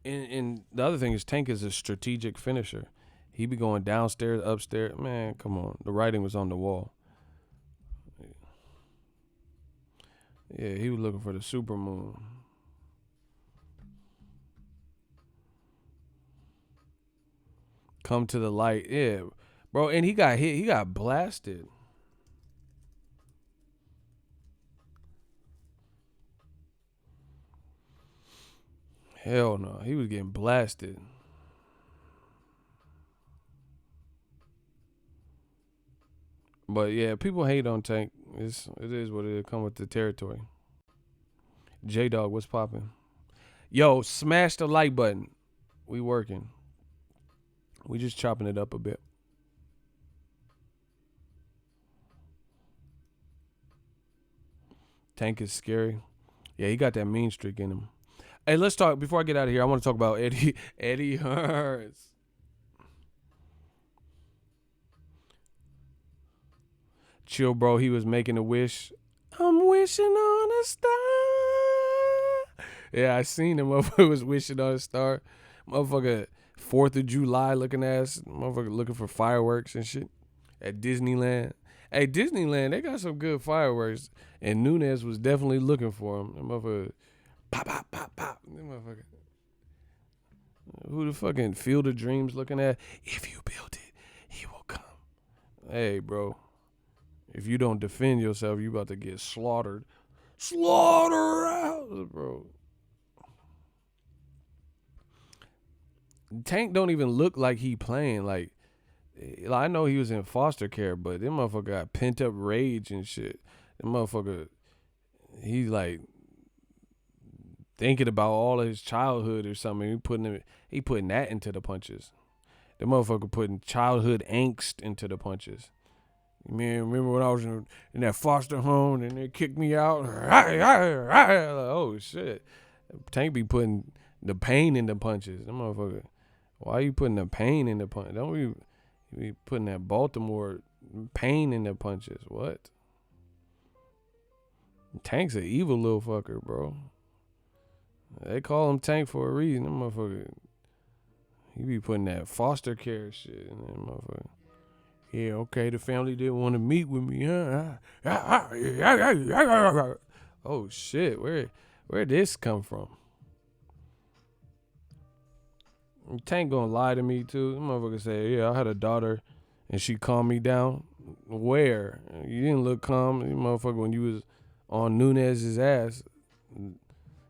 And the other thing is Tank is a strategic finisher. He be going downstairs, upstairs. Man, come on. The writing was on the wall. Yeah, he was looking for the super moon. Come to the light. Yeah. Bro, and he got hit. He got blasted. Hell no. He was getting blasted. But yeah, people hate on Tank. It is what it is. Come with the territory. J-Dog, what's popping? Yo, smash the like button. We working. We just chopping it up a bit. Tank is scary. Yeah, he got that mean streak in him. Hey, let's talk. Before I get out of here, I want to talk about Eddie Hearns. Chill, bro. He was making a wish. I'm wishing on a star. Yeah, I seen him. Motherfucker was wishing on a star. Motherfucker, 4th of July looking ass. Motherfucker looking for fireworks and shit at Disneyland. Hey, Disneyland, they got some good fireworks. And Nunes was definitely looking for him. That motherfucker, pop, pop, pop, pop. That motherfucker. Who the fucking Field of Dreams looking at? If you build it, he will come. Hey, bro. If you don't defend yourself, you about to get slaughtered. Slaughter out, bro. Tank don't even look like he playing. Like I know he was in foster care, but that motherfucker got pent up rage and shit. That motherfucker, he's like thinking about all of his childhood or something. He putting that into the punches. The motherfucker putting childhood angst into the punches. Man, remember when I was in that foster home and they kicked me out? Oh shit! Tank be putting the pain in the punches. That motherfucker. Why you putting the pain in the punch? Don't we be putting that Baltimore pain in the punches? What? Tank's an evil little fucker, bro. They call him Tank for a reason. That motherfucker. He be putting that foster care shit in that motherfucker. Yeah, okay, the family didn't want to meet with me, huh? Oh shit, where'd this come from? Tank gonna lie to me too. The motherfucker said, yeah, I had a daughter and she calmed me down. Where? You didn't look calm, you motherfucker, when you was on Nunez's ass.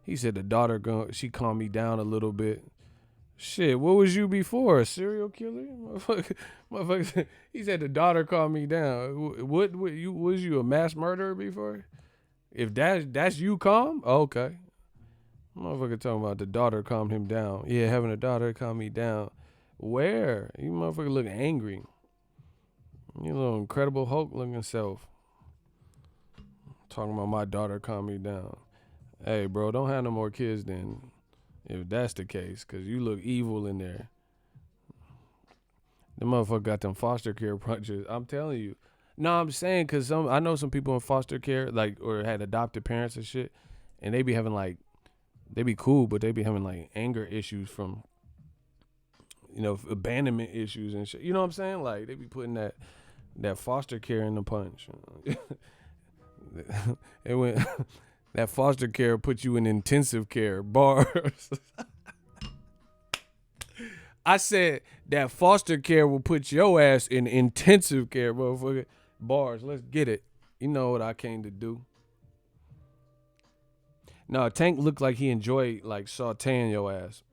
He said the daughter she calmed me down a little bit. Shit, what was you before? A serial killer? Motherfucker. He said the daughter calmed me down. What was you a mass murderer before? If that's you calm? Oh, okay. Motherfucker talking about the daughter calmed him down. Yeah, having a daughter calm me down. Where? You motherfucker look angry. You little Incredible Hulk looking self. Talking about my daughter calm me down. Hey, bro, don't have no more kids then. If that's the case, because you look evil in there. The motherfucker got them foster care punches. I'm telling you. No, I'm saying because I know some people in foster care, like, or had adopted parents and shit, and they be having, like, they be cool, but they be having, like, anger issues from, you know, abandonment issues and shit. You know what I'm saying? Like, they be putting that foster care in the punch. It went... That foster care put you in intensive care. Bars. I said that foster care will put your ass in intensive care, motherfucker. Bars, let's get it. You know what I came to do. No, Tank looked like he enjoyed like sauteing your ass.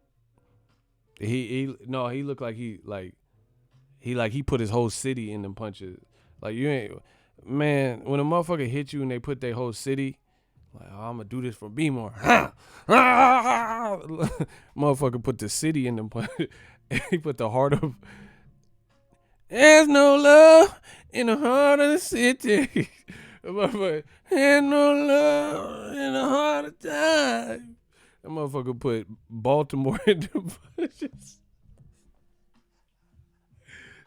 He looked like he put his whole city in them punches. Like you ain't, man, when a motherfucker hit you and they put their whole city. Like, oh, I'm going to do this for B-more. Motherfucker put the city in them. He put the heart of... There's no love in the heart of the city. Motherfucker, there's no love in the heart of time. That motherfucker put Baltimore in them punches.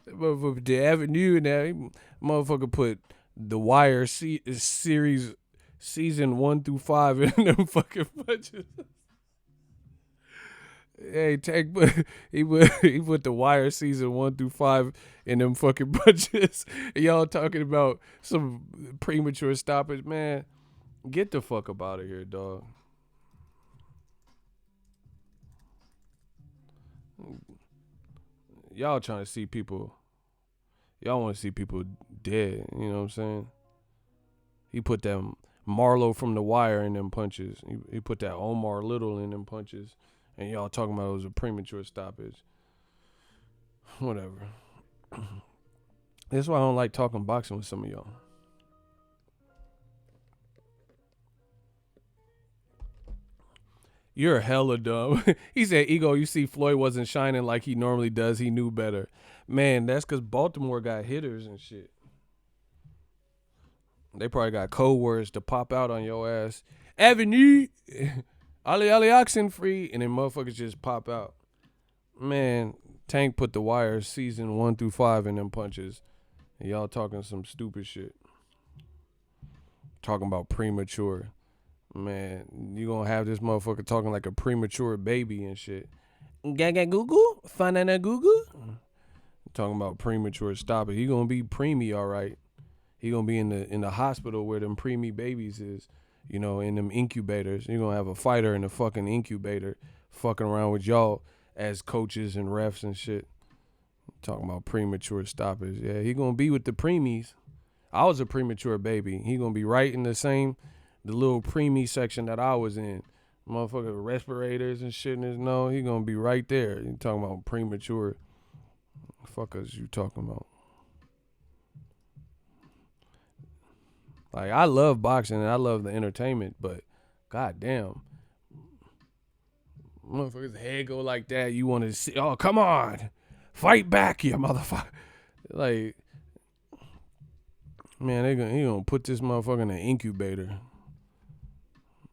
That motherfucker put the Avenue in there. Motherfucker put The Wire series... Season 1 through 5 in them fucking punches. Hey, Tank, he put The Wire season 1 through 5 in them fucking punches. And y'all talking about some premature stoppage, man. Get the fuck up out of here, dog. Y'all trying to see people. Y'all want to see people dead. You know what I'm saying? He put them. Marlo from The Wire in them punches. He put that Omar Little in them punches. And y'all talking about it was a premature stoppage. Whatever. That's why I don't like talking boxing with some of y'all. You're hella dumb. He said, Ego, you see Floyd wasn't shining like he normally does. He knew better. Man, that's because Baltimore got hitters and shit. They probably got code words to pop out on your ass. Avenue, Ali oxen free, and then motherfuckers just pop out. Man, Tank put The Wire season 1 through 5 in them punches. And y'all talking some stupid shit. Talking about premature. Man, you gonna have this motherfucker talking like a premature baby and shit. Gaga Google? Find that Google? Talking about premature stop it. He gonna be preemie, all right. He gonna be in the hospital where them preemie babies is, you know, in them incubators. You gonna have a fighter in the fucking incubator fucking around with y'all. as coaches and refs and shit. Talking about premature stoppage. Yeah, he gonna be with the preemies. I was a premature baby. He gonna be right in the little preemie section that I was in. Motherfucker respirators and shit in his nose. He gonna be right there. You talking about premature. Fuckers you talking about. Like, I love boxing and I love the entertainment, but goddamn. Motherfucker's head go like that. You want to see, oh, come on. Fight back, you motherfucker. Like, man, he gonna put this motherfucker in an incubator.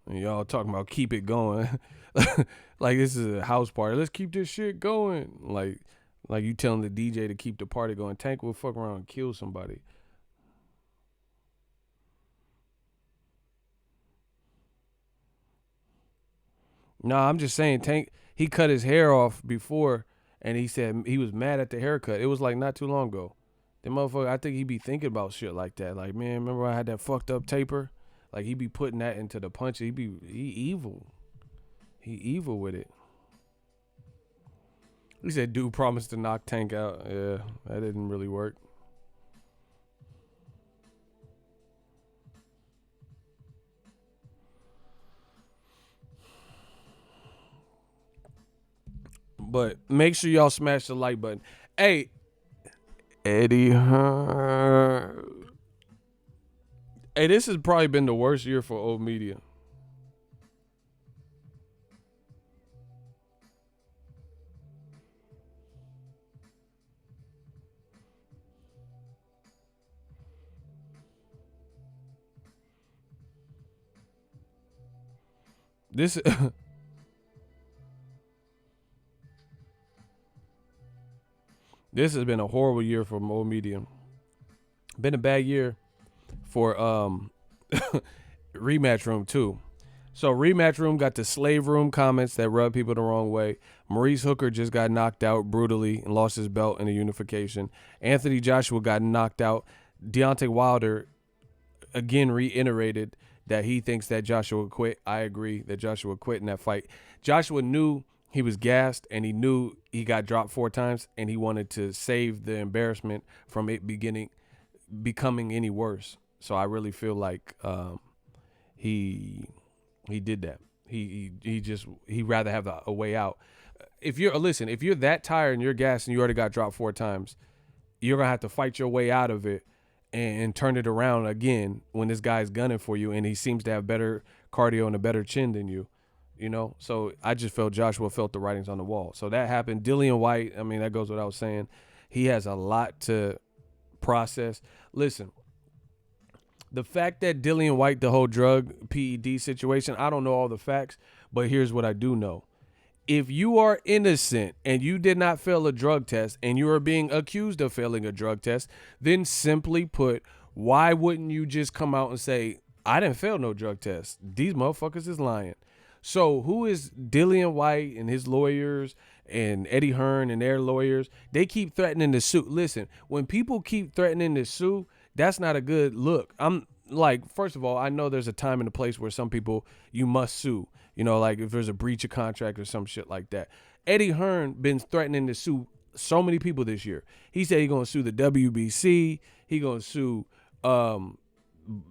And y'all talking about keep it going. Like this is a house party. Let's keep this shit going. Like you telling the DJ to keep the party going. Tank will fuck around and kill somebody. Nah, I'm just saying Tank, he cut his hair off before and he said he was mad at the haircut. It was like not too long ago. The motherfucker, I think he be thinking about shit like that. Like, man, remember I had that fucked up taper? Like, he be putting that into the punch. He evil. He evil with it. He said, dude promised to knock Tank out. Yeah, that didn't really work. But make sure y'all smash the like button. Hey, Eddie Hearn. Hey, this has probably been the worst year for old media. This this has been a horrible year for old media. Been a bad year for Rematch Room too. So Rematch Room got the slave room comments that rub people the wrong way. Maurice Hooker just got knocked out brutally and lost his belt in a unification. Anthony Joshua got knocked out. Deontay Wilder again reiterated that he thinks that Joshua quit. I agree that Joshua quit in that fight. Joshua knew he was gassed and he knew he got dropped 4 times and he wanted to save the embarrassment from it becoming any worse. So I really feel like he did that. He rather have a way out. If you're that tired and you're gassed and you already got dropped 4 times, you're gonna have to fight your way out of it and turn it around again when this guy's gunning for you and he seems to have better cardio and a better chin than you. You know, so I just felt Joshua felt the writings on the wall. So that happened. Dillian White, I mean, that goes without saying. He has a lot to process. Listen, the fact that Dillian White, the whole drug PED situation, I don't know all the facts, but here's what I do know. If you are innocent and you did not fail a drug test and you are being accused of failing a drug test, then simply put, why wouldn't you just come out and say, I didn't fail no drug test? These motherfuckers is lying. So who is Dillian White and his lawyers and Eddie Hearn and their lawyers? They keep threatening to sue. Listen, when people keep threatening to sue, that's not a good look. I'm like, first of all, I know there's a time and a place where some people you must sue. You know, like if there's a breach of contract or some shit like that. Eddie Hearn been threatening to sue so many people this year. He said he's going to sue the WBC. He going to sue, I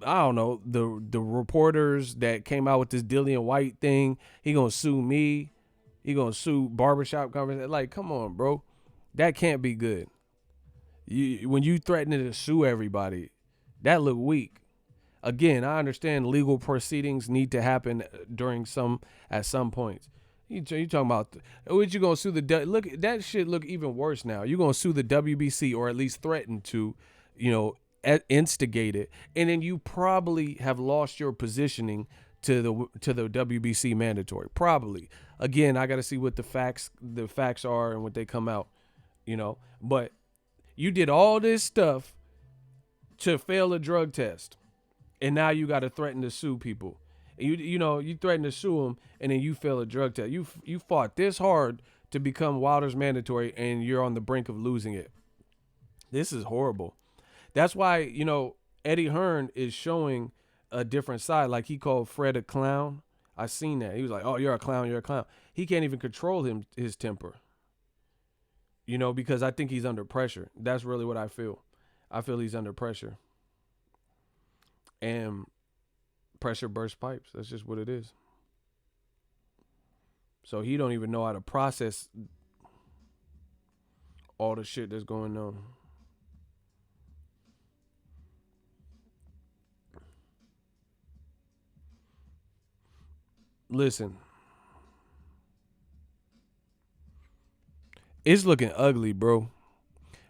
don't know, the reporters that came out with this Dillian White thing. He going to sue me. He going to sue barbershop conversation. Like, come on, bro. That can't be good. When you threatening to sue everybody, that look weak. Again, I understand legal proceedings need to happen at some points. You talking about what you gonna sue the look? That shit look even worse now. You gonna sue the WBC or at least threaten to, instigate it, and then you probably have lost your positioning to the WBC mandatory. Probably. Again, I got to see what the facts are and what they come out. But you did all this stuff to fail a drug test. And now you got to threaten to sue people. And you threaten to sue them, and then you fail a drug test. You fought this hard to become Wilder's mandatory, and you're on the brink of losing it. This is horrible. That's why, Eddie Hearn is showing a different side. Like he called Fred a clown. I seen that. He was like, oh, you're a clown. You're a clown. He can't even control his temper. Because I think he's under pressure. That's really what I feel. I feel he's under pressure. And pressure bursts pipes. That's just what it is. So he don't even know how to process all the shit that's going on. Listen, it's looking ugly, bro.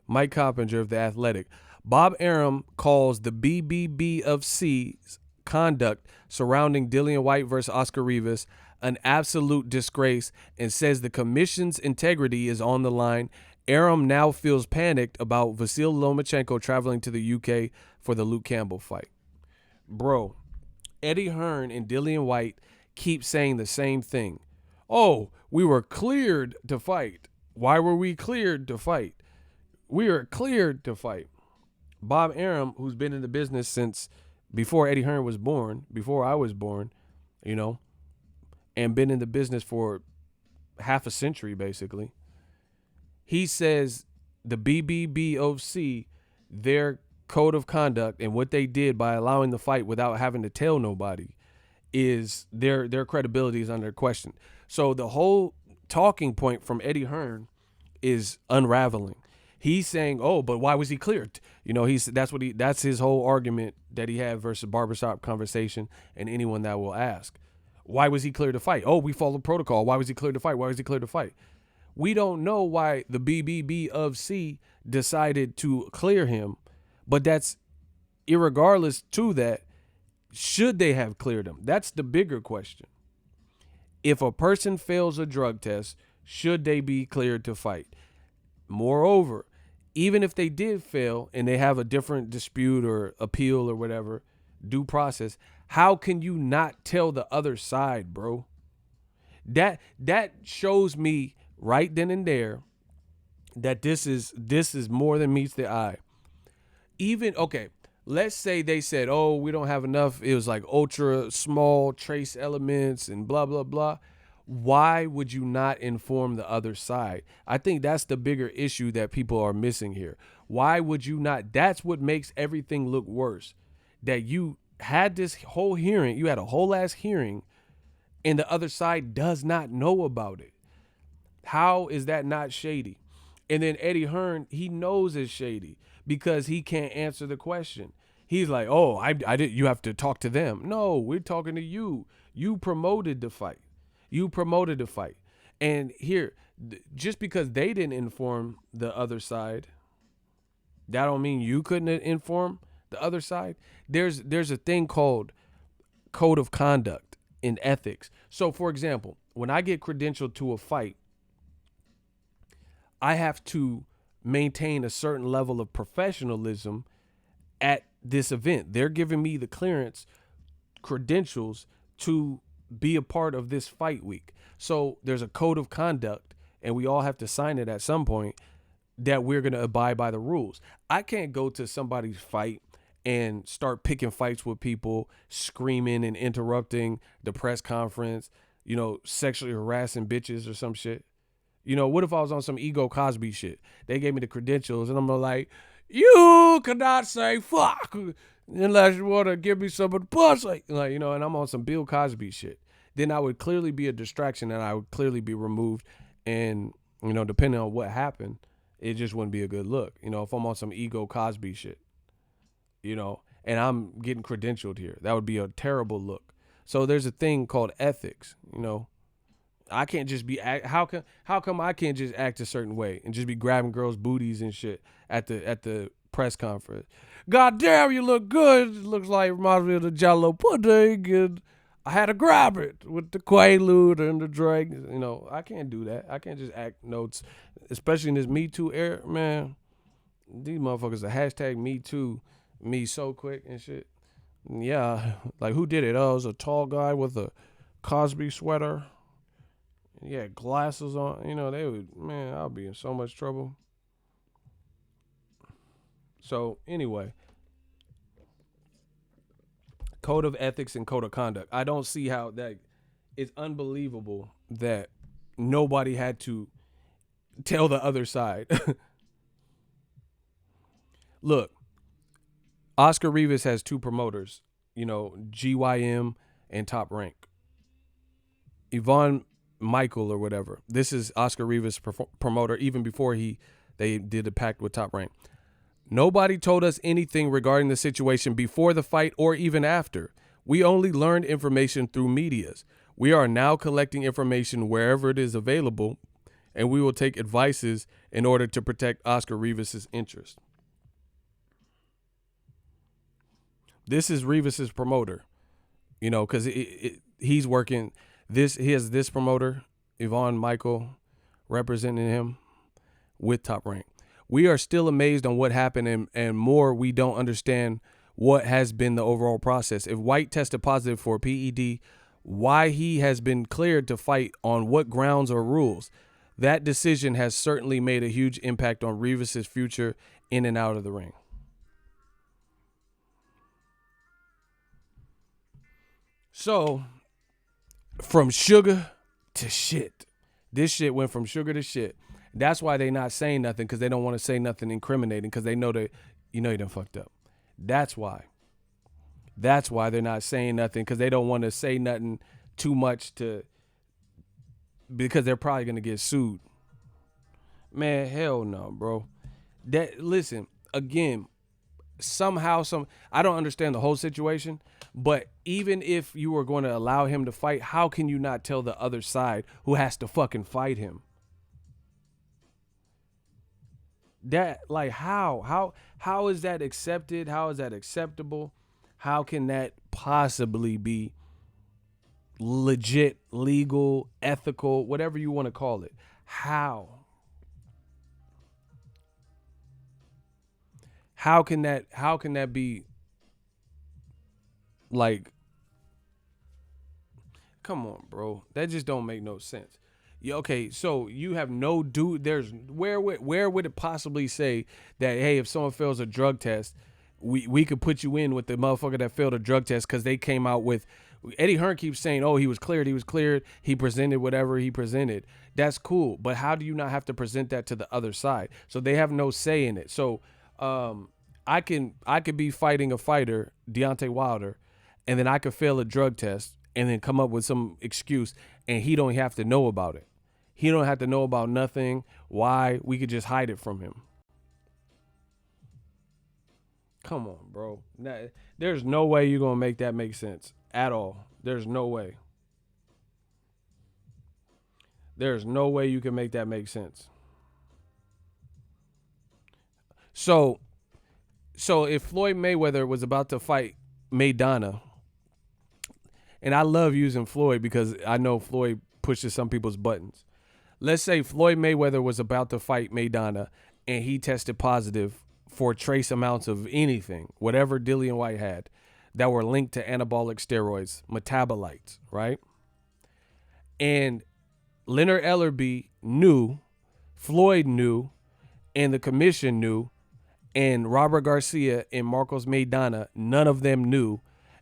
Mike Coppinger of The Athletic. Bob Arum calls the BBB of C's conduct surrounding Dillian White versus Oscar Rivas an absolute disgrace and says the commission's integrity is on the line. Arum now feels panicked about Vasyl Lomachenko traveling to the UK for the Luke Campbell fight. Bro, Eddie Hearn and Dillian White keep saying the same thing. Oh, we were cleared to fight. Why were we cleared to fight? We are cleared to fight. Bob Arum, who's been in the business since before Eddie Hearn was born, before I was born, and been in the business for half a century, basically. He says the BBBOC, their code of conduct and what they did by allowing the fight without having to tell nobody, is their credibility is under question. So the whole talking point from Eddie Hearn is unraveling. He's saying, "Oh, but why was he cleared?" That's his whole argument that he had versus Barbershop Conversation and anyone that will ask. Why was he cleared to fight? Oh, we followed protocol. Why was he cleared to fight? Why was he cleared to fight? We don't know why the BBB of C decided to clear him, but that's irregardless to that. Should they have cleared him? That's the bigger question. If a person fails a drug test, should they be cleared to fight? Moreover, even if they did fail and they have a different dispute or appeal or whatever, due process, how can you not tell the other side, bro? That shows me right then and there that this is more than meets the eye. Even, okay, let's say they said, oh, we don't have enough. It was like ultra small trace elements and blah, blah, blah. Why would you not inform the other side? I think that's the bigger issue that people are missing here. Why would you not? That's what makes everything look worse. That you had this whole hearing, you had a whole ass hearing, and the other side does not know about it. How is that not shady? And then Eddie Hearn, he knows it's shady because he can't answer the question. He's like, oh, I did. You have to talk to them. No, we're talking to you. You promoted the fight. You promoted the fight. And here, just because they didn't inform the other side, that don't mean you couldn't inform the other side. There's a thing called code of conduct in ethics. So, for example, when I get credentialed to a fight, I have to maintain a certain level of professionalism at this event. They're giving me the clearance credentials to be a part of this fight week. So there's a code of conduct, and we all have to sign it at some point that we're going to abide by the rules. I can't go to somebody's fight and start picking fights with people, screaming and interrupting the press conference, sexually harassing bitches or some shit. What if I was on some Ego Cosby shit? They gave me the credentials, and I'm like, you cannot say fuck unless you want to give me some of the pussy. And I'm on some Bill Cosby shit. Then I would clearly be a distraction, and I would clearly be removed. And, depending on what happened, it just wouldn't be a good look. If I'm on some Ego Cosby shit, and I'm getting credentialed here, that would be a terrible look. So there's a thing called ethics, I can't just be how come I can't just act a certain way and just be grabbing girls' booties and shit at the press conference? God damn, you look good. It looks like it reminds me of the Jello pudding, and I had to grab it with the Quaalude and the drink. I can't do that. I can't just act notes, especially in this Me Too era, man. These motherfuckers are hashtag Me Too, me so quick and shit. Yeah, like who did it? Oh, it was a tall guy with a Cosby sweater. Yeah, glasses on. They would, man, I'll be in so much trouble. So anyway, code of ethics and code of conduct. I don't see how that. It's unbelievable that nobody had to tell the other side. Look, Oscar Rivas has two promoters, GYM and Top Rank. Yvonne Michael or whatever. This is Oscar Rivas' promoter even before they did a pact with Top Rank. Nobody told us anything regarding the situation before the fight or even after. We only learned information through medias. We are now collecting information wherever it is available, and we will take advices in order to protect Oscar Rivas' interest. This is Rivas' promoter, because he's working. He has this promoter, Yvonne Michael, representing him with Top Rank. We are still amazed on what happened and more we don't understand what has been the overall process. If White tested positive for PED, why he has been cleared to fight on what grounds or rules. That decision has certainly made a huge impact on Rivas' future in and out of the ring. So, from sugar to shit. This shit went from sugar to shit. That's why they not saying nothing, because they don't want to say nothing incriminating, because they know that you done fucked up. That's why. That's why they're not saying nothing, because they don't want to say nothing too much because they're probably going to get sued. Man, hell no, bro. Listen, again, somehow, I don't understand the whole situation, but even if you were going to allow him to fight, how can you not tell the other side who has to fucking fight him? That, like, how is that accepted? How is that acceptable? How can that possibly be legit, legal, ethical, whatever you want to call it? How can that be, like, come on, bro. That just don't make no sense. Okay, so you have no dude. Where would it possibly say that, hey, if someone fails a drug test, we could put you in with the motherfucker that failed a drug test because they came out with. Eddie Hearn keeps saying, oh, he was cleared. He presented whatever he presented. That's cool, but how do you not have to present that to the other side? So they have no say in it. So I could be fighting a fighter, Deontay Wilder, and then I could fail a drug test and then come up with some excuse, and he don't have to know about it. He don't have to know about nothing. Why? We could just hide it from him. Come on, bro. There's no way you're going to make that make sense at all. There's no way. There's no way you can make that make sense. So if Floyd Mayweather was about to fight Maidana, and I love using Floyd because I know Floyd pushes some people's buttons. Let's say Floyd Mayweather was about to fight Maidana and he tested positive for trace amounts of anything, whatever Dillian White had, that were linked to anabolic steroids, metabolites, right? And Leonard Ellerbe knew, Floyd knew, and the commission knew, and Robert Garcia and Marcos Maidana, none of them knew.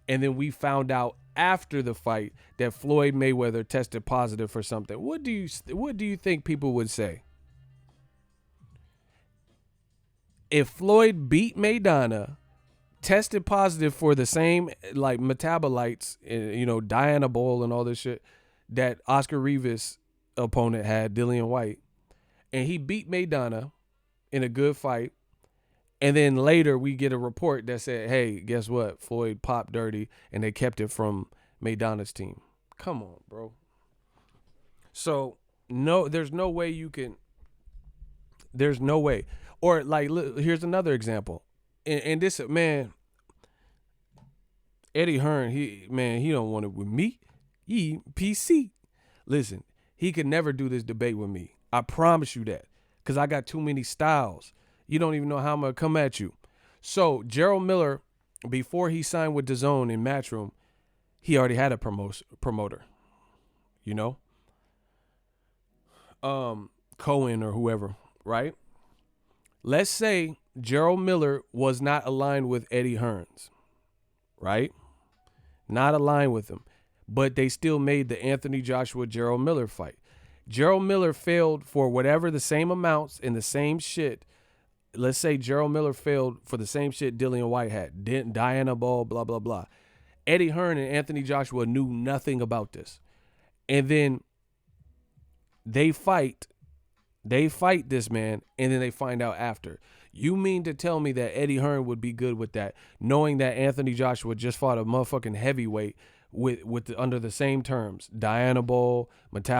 And then we found out after the fight that Floyd Mayweather tested positive for something. What do you think people would say? If Floyd beat Maidana, tested positive for the same like metabolites, Dianabol and all this shit that Oscar Rivas' opponent had, Dillian White, and he beat Maidana in a good fight, and then later we get a report that said, hey, guess what? Floyd popped dirty and they kept it from Maidana's team. Come on, bro. So, no, there's no way you can. There's no way. Or, like, look, here's another example. And this, man, Eddie Hearn, he don't want it with me. He PC. Listen, he could never do this debate with me. I promise you that. Because I got too many styles. You don't even know how I'm going to come at you. So, Gerald Miller, before he signed with DAZN and Matchroom, he already had a promoter. Cohen or whoever, right? Let's say Gerald Miller was not aligned with Eddie Hearns, right? Not aligned with him. But they still made the Anthony Joshua Gerald Miller fight. Gerald Miller failed for whatever the same amounts and the same shit. Let's say Gerald Miller failed for the same shit Dillian White had. Diana Ball, blah, blah, blah. Eddie Hearn and Anthony Joshua knew nothing about this. And then they fight this man, and then they find out after. You mean to tell me that Eddie Hearn would be good with that, knowing that Anthony Joshua just fought a motherfucking heavyweight with under the same terms, Diana Ball,